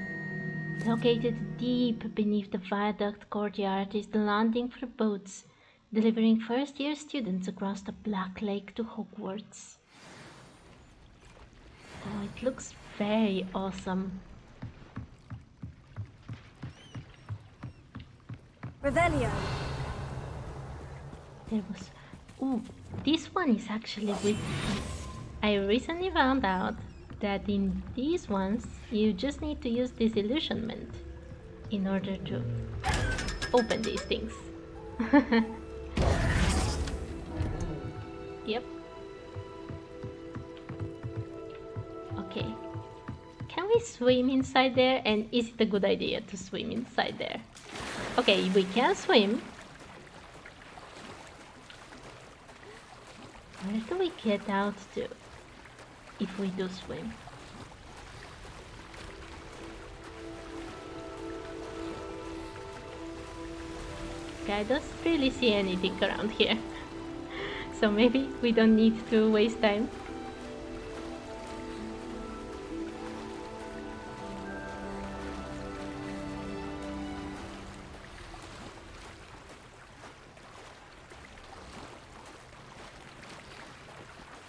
Located deep beneath the viaduct courtyard is the landing for boats, delivering first-year students across the Black Lake to Hogwarts. Oh, it looks very awesome. Revelio. There was... Ooh, this one is actually with... I recently found out that in these ones, you just need to use disillusionment in order to open these things. Yep. Okay. Can we swim inside there? And is it a good idea to swim inside there? Okay, we can swim. Where do we get out to if we do swim? Okay, I don't really see anything around here. So maybe we don't need to waste time.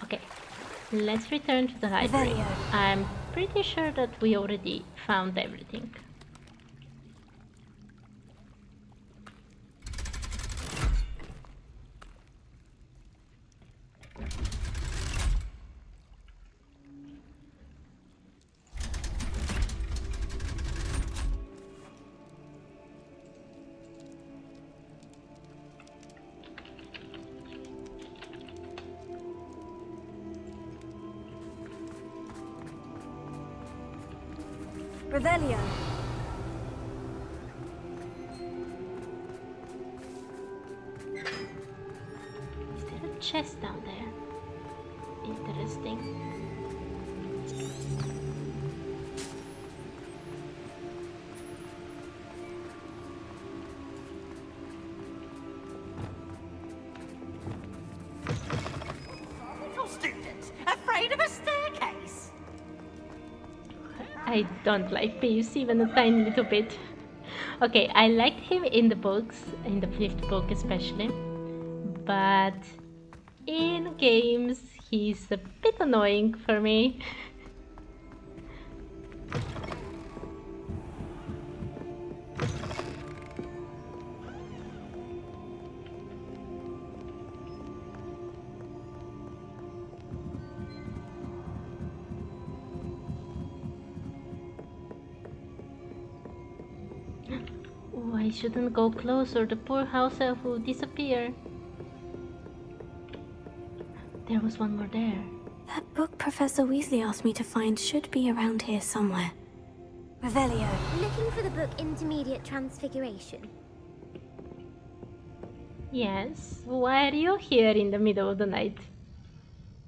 Okay, let's return to the library. I'm pretty sure that we already found everything. Revelio. Is there a chest down there? Interesting. Little students, afraid of a staircase? I don't like Peeves even a tiny little bit. Okay, I liked him in the books, in the 5th book especially, but in games he's a bit annoying for me. Oh, I shouldn't go close or the poor house elf will disappear. There was one more there. That book Professor Weasley asked me to find should be around here somewhere. Revelio. Looking for the book Intermediate Transfiguration. Yes, why are you here in the middle of the night?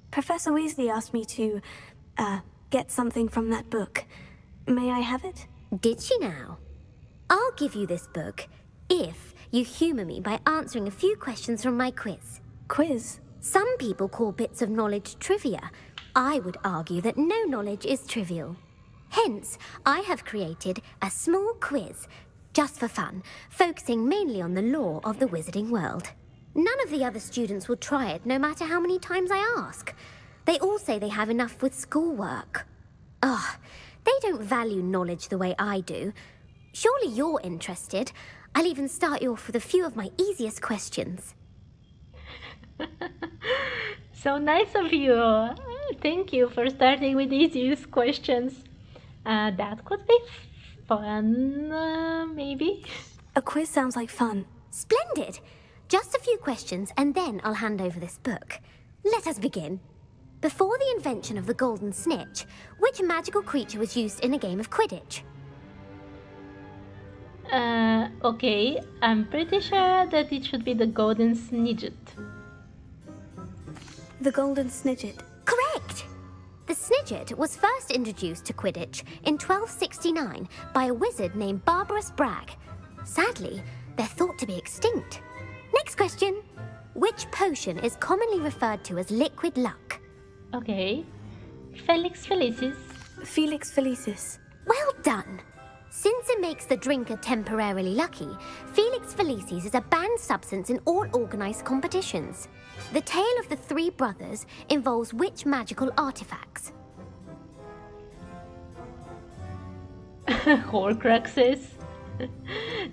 Professor Weasley asked me to, get something from that book. May I have it? Did she now? I'll give you this book if you humour me by answering a few questions from my quiz. Quiz? Some people call bits of knowledge trivia. I would argue that no knowledge is trivial. Hence, I have created a small quiz, just for fun, focusing mainly on the lore of the wizarding world. None of the other students will try it, no matter how many times I ask. They all say they have enough with schoolwork. Ugh, they don't value knowledge the way I do. Surely you're interested. I'll even start you off with a few of my easiest questions. So nice of you. Thank you for starting with easiest questions. That could be fun, maybe? A quiz sounds like fun. Splendid! Just a few questions and then I'll hand over this book. Let us begin. Before the invention of the golden snitch, which magical creature was used in a game of Quidditch? Okay, I'm pretty sure that it should be the golden snidget. The golden snidget. Correct! The snidget was first introduced to Quidditch in 1269 by a wizard named Barbarous Bragg. Sadly, they're thought to be extinct. Next question. Which potion is commonly referred to as liquid luck? Okay. Felix Felicis. Felix Felicis. Well done! Since it makes the drinker temporarily lucky, Felix Felicis is a banned substance in all organised competitions. The tale of the three brothers involves which magical artifacts? Horcruxes.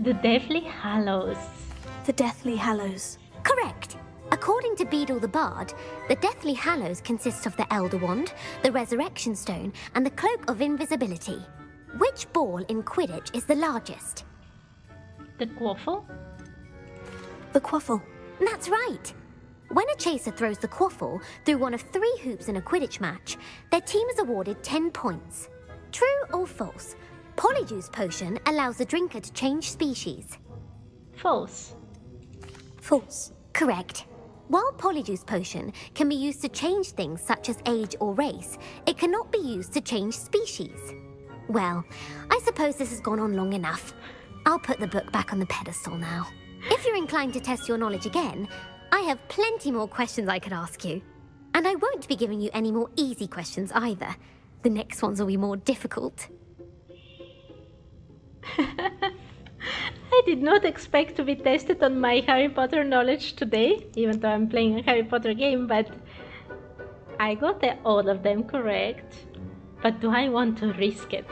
The Deathly Hallows. The Deathly Hallows. Correct! According to Beedle the Bard, the Deathly Hallows consists of the Elder Wand, the Resurrection Stone, and the Cloak of Invisibility. Which ball in Quidditch is the largest? The Quaffle? The Quaffle. That's right! When a chaser throws the Quaffle through one of 3 hoops in a Quidditch match, their team is awarded 10 points. True or false? Polyjuice Potion allows the drinker to change species. False. False. Correct. While Polyjuice Potion can be used to change things such as age or race, it cannot be used to change species. Well, I suppose this has gone on long enough. I'll put the book back on the pedestal now. If you're inclined to test your knowledge again, I have plenty more questions I could ask you. And I won't be giving you any more easy questions either. The next ones will be more difficult. I did not expect to be tested on my Harry Potter knowledge today, even though I'm playing a Harry Potter game, but I got all of them correct. But do I want to risk it?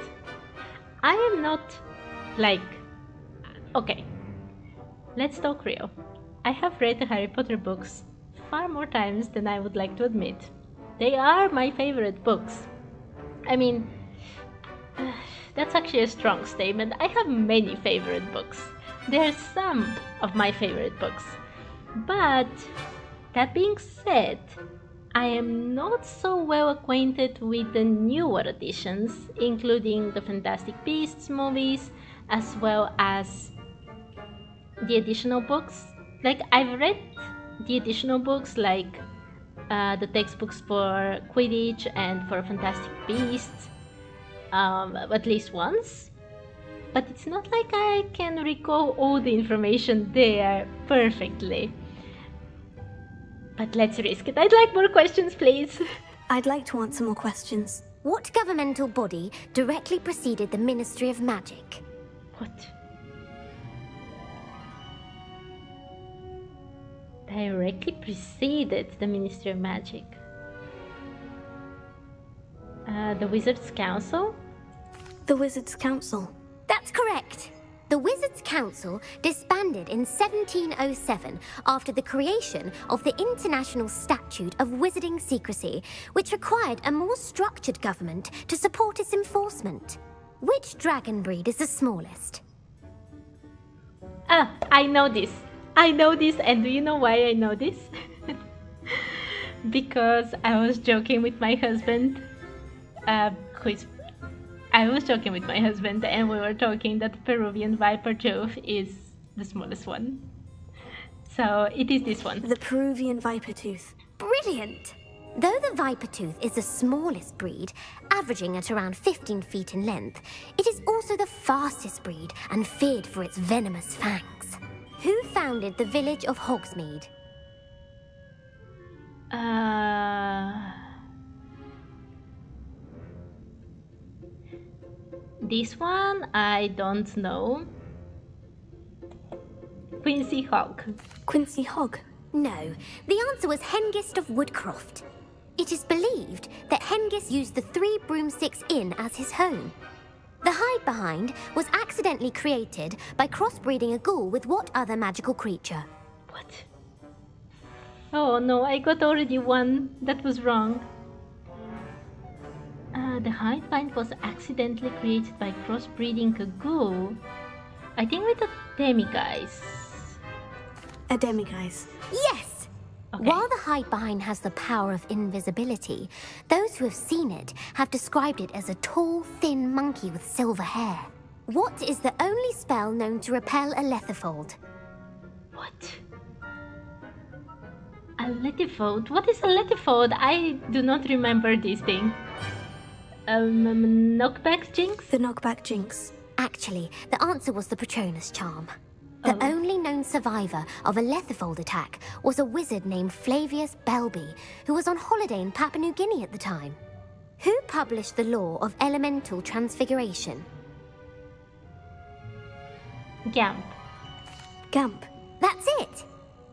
I am not like... Okay, let's talk real. I have read the Harry Potter books far more times than I would like to admit. They are my favorite books. I mean, that's actually a strong statement. I have many favorite books. They are some of my favorite books. But, that being said, I am not so well acquainted with the newer editions, including the Fantastic Beasts movies, as well as the additional books. Like, I've read the additional books, like the textbooks for Quidditch and for Fantastic Beasts, at least once. But it's not like I can recall all the information there perfectly. But let's risk it. I'd like more questions, please. I'd like to answer more questions. What governmental body directly preceded the Ministry of Magic? What? Directly preceded the Ministry of Magic? The Wizards' Council? The Wizards' Council. That's correct. The Wizards' Council disbanded in 1707 after the creation of the International Statute of Wizarding Secrecy, which required a more structured government to support its enforcement. Which dragon breed is the smallest? Ah, I know this. And do you know why I know this? Because I was joking with my husband, and we were talking that Peruvian Viper Jove is the smallest one. So it is this one. The Peruvian viper tooth. Brilliant! Though the viper tooth is the smallest breed, averaging at around 15 feet in length, it is also the fastest breed and feared for its venomous fangs. Who founded the village of Hogsmeade? This one I don't know. Quincy Hogg. Quincy Hogg? No, the answer was Hengist of Woodcroft. It is believed that Hengist used the 3 Broomsticks Inn as his home. The hide behind was accidentally created by crossbreeding a ghoul with what other magical creature? What? Oh no, I got already one that was wrong. The hide bind was accidentally created by crossbreeding a ghoul. I think with a demiguise. A demiguise. Yes! Okay. While the hide behind has the power of invisibility, those who have seen it have described it as a tall, thin monkey with silver hair. What is the only spell known to repel a lethifold? What? A lethifold? What is a lethifold? I do not remember this thing. Knockback jinx? The knockback jinx. Actually, the answer was the Patronus charm. The only known survivor of a lethifold attack was a wizard named Flavius Belby, who was on holiday in Papua New Guinea at the time. Who published the law of elemental transfiguration? Gamp. Gamp. That's it!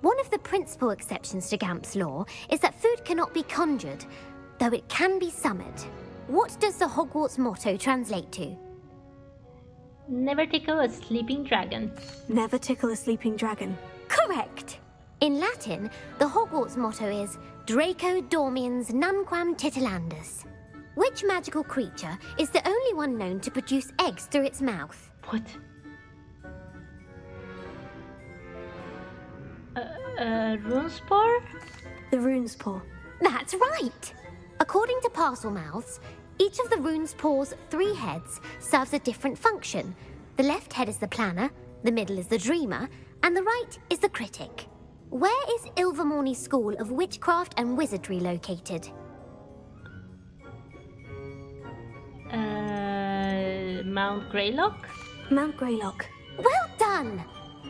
One of the principal exceptions to Gamp's law is that food cannot be conjured, though it can be summoned. What does the Hogwarts motto translate to? Never tickle a sleeping dragon. Never tickle a sleeping dragon. Correct! In Latin, the Hogwarts motto is Draco Dormiens Nunquam Titilandus. Which magical creature is the only one known to produce eggs through its mouth? What? Runespore? The Runespaw. That's right! According to Parselmouths, each of the Runespaws' 3 heads serves a different function. The left head is the planner, the middle is the dreamer, and the right is the critic. Where is Ilvermorny School of Witchcraft and Wizardry located? Mount Greylock? Mount Greylock. Well done!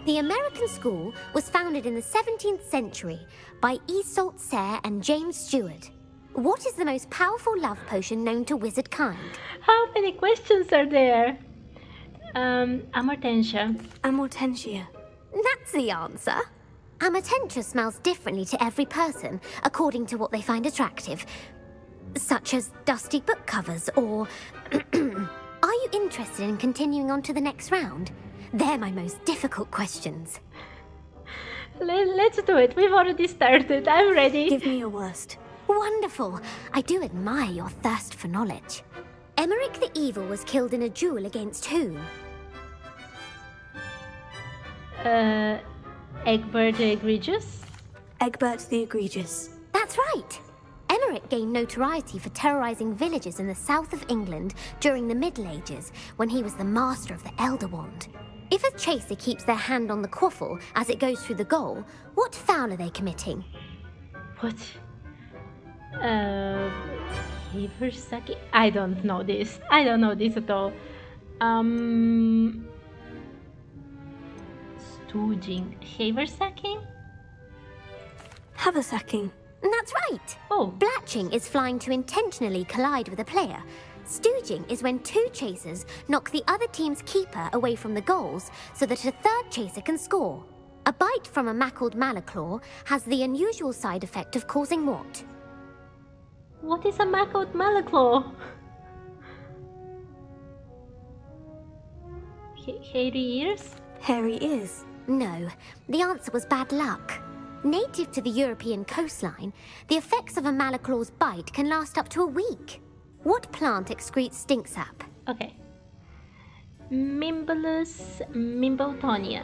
The American school was founded in the 17th century by Iseult Sayre and James Stewart. What is the most powerful love potion known to wizard kind? How many questions are there? Amortentia. Amortentia. That's the answer. Amortentia smells differently to every person according to what they find attractive, such as dusty book covers or... Are you interested in continuing on to the next round? They're my most difficult questions. Let's do it. We've already started. I'm ready. Give me your worst. Wonderful. I do admire your thirst for knowledge. Emmerich the Evil was killed in a duel against whom? Egbert the Egregious? Egbert the Egregious. That's right. Emmerich gained notoriety for terrorizing villages in the south of England during the Middle Ages when he was the master of the Elder Wand. If a chaser keeps their hand on the quaffle as it goes through the goal, what foul are they committing? What? Haversacking? I don't know this. I don't know this at all. Stooging. Haversacking? Haversacking. That's right. Oh. Blatching is flying to intentionally collide with a player. Stooging is when 2 chasers knock the other team's keeper away from the goals so that a 3rd chaser can score. A bite from a mackled malaclaw has the unusual side effect of causing what? What is a mackled malaclaw? Hairy ears? Hairy ears. No, the answer was bad luck. Native to the European coastline, the effects of a malaclaw's bite can last up to a week. What plant excretes stink sap? Okay. Mimbulus Mimbletonia.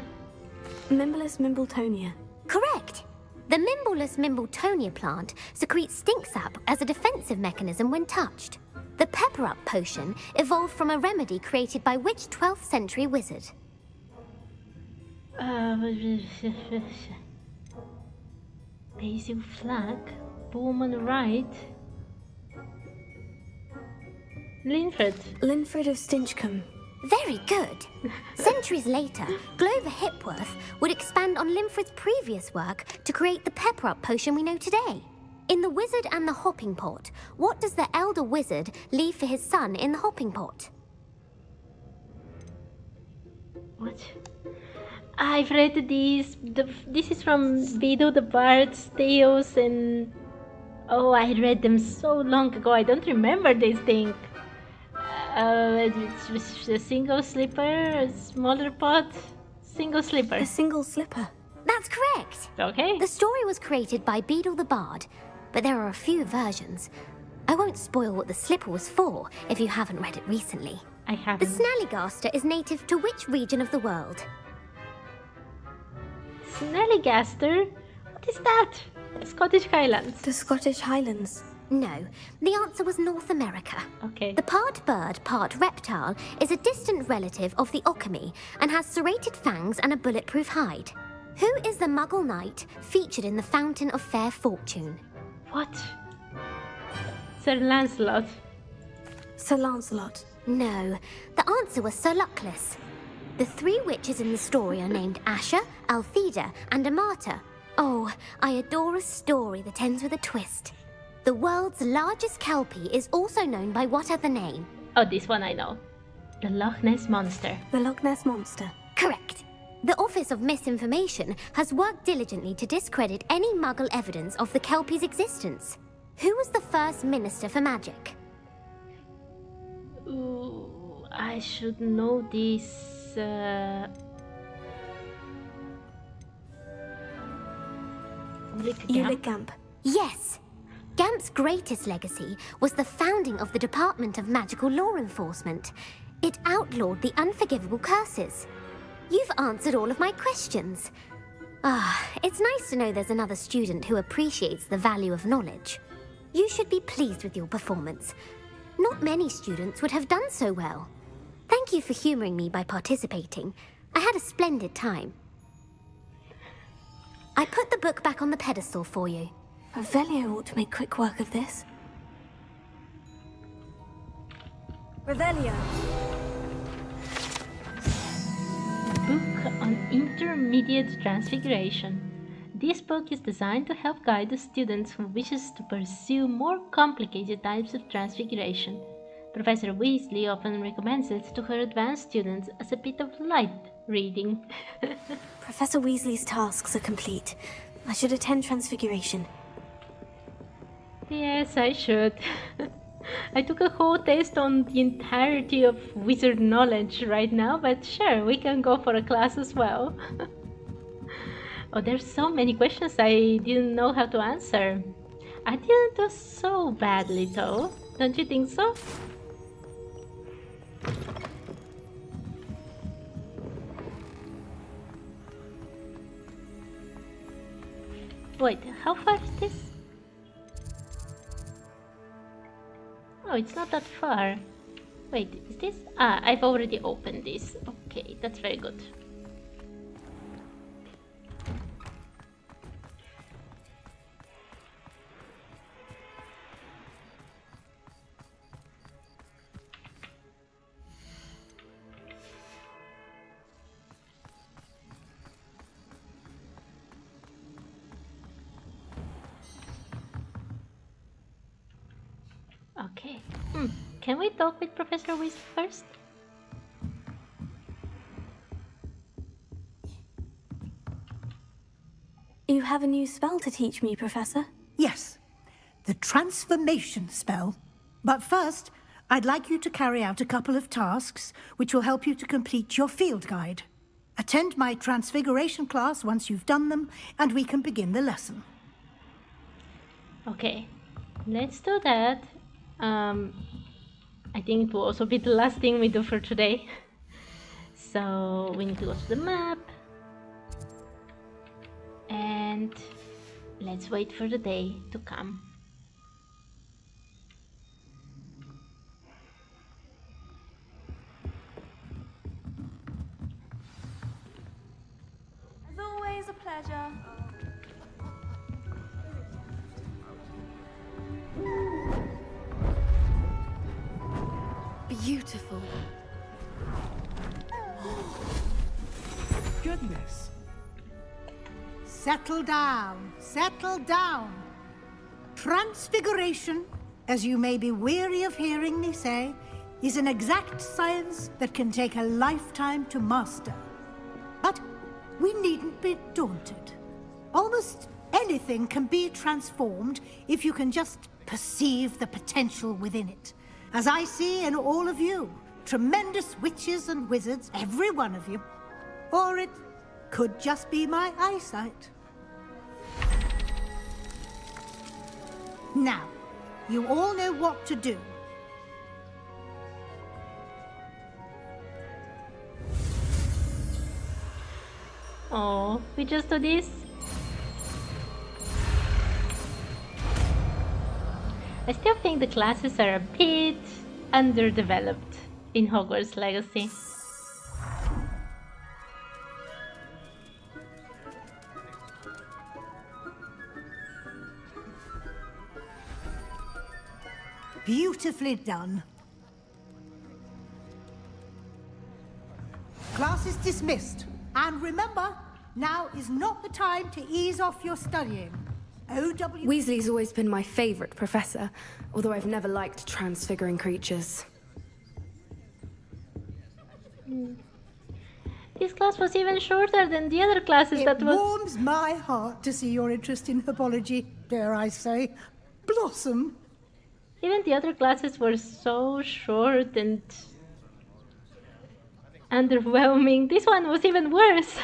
Mimbulus Mimbletonia. Correct. The Mimbulus Mimbletonia plant secretes stink sap as a defensive mechanism when touched. The pepper-up potion evolved from a remedy created by which 12th century wizard? Basil flag. Boom on the right. Linfred. Linfred of Stinchcombe. Very good. Centuries later, Glover Hipworth would expand on Linfred's previous work to create the pepper-up potion we know today. In The Wizard and the Hopping Pot, what does the elder wizard leave for his son in the hopping pot? What? I've read this. This is from Vido the Bard's Tales, and oh, I read them so long ago. I don't remember this thing. It's a single slipper, a smaller pot, single slipper. A single slipper. That's correct. Okay. The story was created by Beedle the Bard, but there are a few versions. I won't spoil what the slipper was for if you haven't read it recently. I haven't. The Snallygaster is native to which region of the world? Snallygaster? What is that? Scottish Highlands. The Scottish Highlands. No, the answer was North America. Okay. The part bird, part reptile is a distant relative of the Occamy and has serrated fangs and a bulletproof hide. Who is the Muggle knight featured in the Fountain of Fair Fortune? What? Sir Lancelot. Sir Lancelot. No, the answer was Sir Luckless. The three witches in the story are named Asher, Altheda, and Amata. Oh, I adore a story that ends with a twist. The world's largest kelpie is also known by what other name? Oh, this one I know. The Loch Ness Monster. The Loch Ness Monster. Correct. The Office of Misinformation has worked diligently to discredit any Muggle evidence of the kelpie's existence. Who was the first Minister for Magic? Ooh, I should know this. Ulick Gamp. Yes. Gamp's greatest legacy was the founding of the Department of Magical Law Enforcement. It outlawed the unforgivable curses. You've answered all of my questions. It's nice to know there's another student who appreciates the value of knowledge. You should be pleased with your performance. Not many students would have done so well. Thank you for humoring me by participating. I had a splendid time. I put the book back on the pedestal for you. Revelio ought to make quick work of this. Revelio. Book on Intermediate Transfiguration. This book is designed to help guide the students who wishes to pursue more complicated types of transfiguration. Professor Weasley often recommends it to her advanced students as a bit of light reading. Professor Weasley's tasks are complete. I should attend Transfiguration. Yes, I should. I took a whole test on the entirety of wizard knowledge right now, but sure, we can go for a class as well. Oh, there's so many questions I didn't know how to answer. I didn't do so badly though, don't you think so? Wait, how far is this? Oh, it's not that far. Wait, is this? Ah, I've already opened this. Okay, that's very good. Okay. Can we talk with Professor Weasley first? You have a new spell to teach me, Professor? Yes, the transformation spell. But first, I'd like you to carry out a couple of tasks which will help you to complete your field guide. Attend my transfiguration class once you've done them, and we can begin the lesson. Okay, let's do that. I think it will also be the last thing we do for today. So we need to go to the map. And let's wait for the day to come. As always, a pleasure. beautiful. Goodness. Settle down, settle down. Transfiguration, as you may be weary of hearing me say, is an exact science that can take a lifetime to master. But we needn't be daunted. Almost anything can be transformed if you can just perceive the potential within it. As I see in all of you, tremendous witches and wizards, every one of you. Or it could just be my eyesight. Now, you all know what to do. Oh, we just do this? I still think the classes are a bit underdeveloped in Hogwarts Legacy. Beautifully done. Class is dismissed. And remember, now is not the time to ease off your studying. Weasley's always been my favorite professor, although I've never liked transfiguring creatures. This class was even shorter than the other classes It that was... warms my heart to see your interest in herbology, dare I say, blossom. Even the other classes were so short and underwhelming. This one was even worse.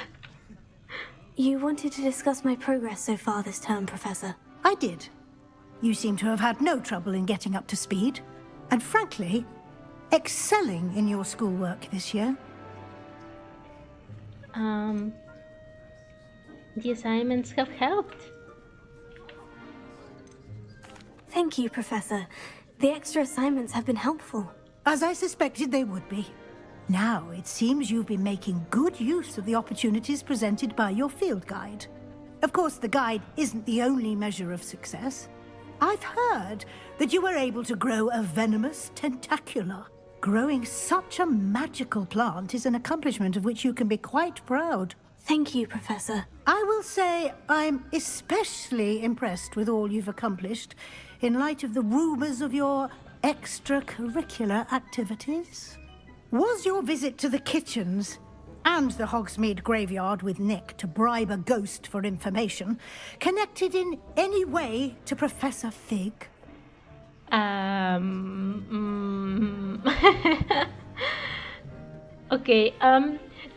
You wanted to discuss my progress so far this term, Professor. I did. You seem to have had no trouble in getting up to speed. And frankly, excelling in your schoolwork this year. The assignments have helped. Thank you, Professor. The extra assignments have been helpful. As I suspected they would be. Now, it seems you've been making good use of the opportunities presented by your field guide. Of course, the guide isn't the only measure of success. I've heard that you were able to grow a venomous tentacula. Growing such a magical plant is an accomplishment of which you can be quite proud. Thank you, Professor. I will say I'm especially impressed with all you've accomplished in light of the rumors of your extracurricular activities. Was your visit to the kitchens and the Hogsmeade graveyard with Nick to bribe a ghost for information connected in any way to Professor Fig? Okay,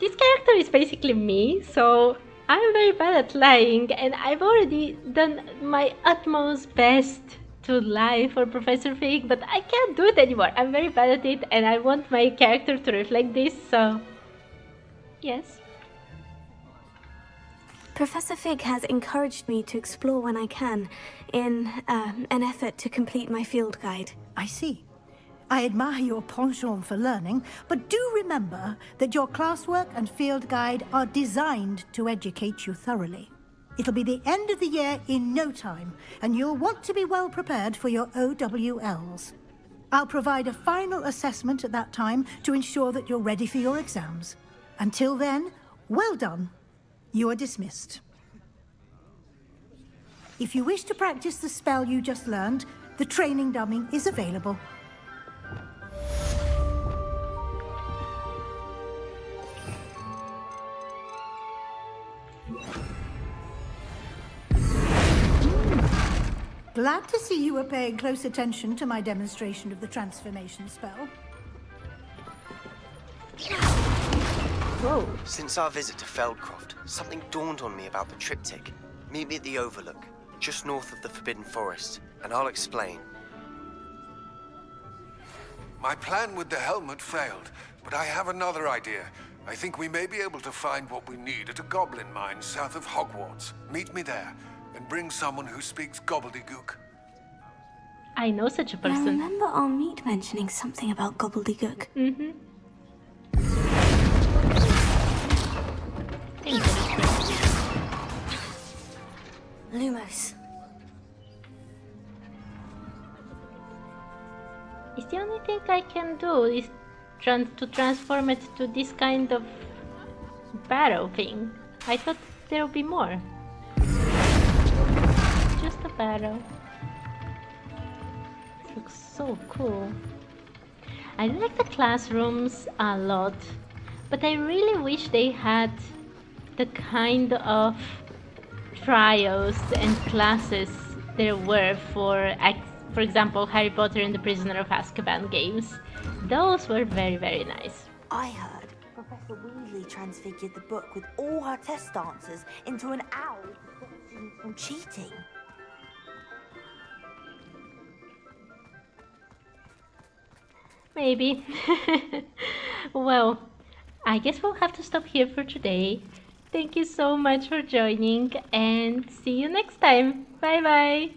this character is basically me, so I'm very bad at lying, and I've already done my utmost best to lie for Professor Fig, but I can't do it anymore. I'm very bad at it, and I want my character to reflect this, so yes. Professor Fig has encouraged me to explore when I can, in an effort to complete my field guide. I see. I admire your penchant for learning, but do remember that your classwork and field guide are designed to educate you thoroughly. It'll be the end of the year in no time, and you'll want to be well prepared for your OWLs. I'll provide a final assessment at that time to ensure that you're ready for your exams. Until then, well done. You are dismissed. If you wish to practice the spell you just learned, the training dummy is available. Glad to see you were paying close attention to my demonstration of the transformation spell. Whoa. Since our visit to Feldcroft, something dawned on me about the triptych. Meet me at the Overlook, just north of the Forbidden Forest, and I'll explain. My plan with the helmet failed, but I have another idea. I think we may be able to find what we need at a goblin mine south of Hogwarts. Meet me there, and bring someone who speaks gobbledygook. I know such a person. I remember our meet mentioning something about gobbledygook. Mm-hmm. Lumos. It's the only thing I can do is to transform it to this kind of barrow thing. I thought there would be more. Just a barrow. It looks so cool. I like the classrooms a lot, but I really wish they had the kind of trials and classes there were for example, Harry Potter and the Prisoner of Azkaban games. Those were very, very nice. I heard Professor Weasley transfigured the book with all her test answers into an owl to stop students from cheating. Maybe. Well, I guess we'll have to stop here for today. Thank you so much for joining and see you next time. Bye bye.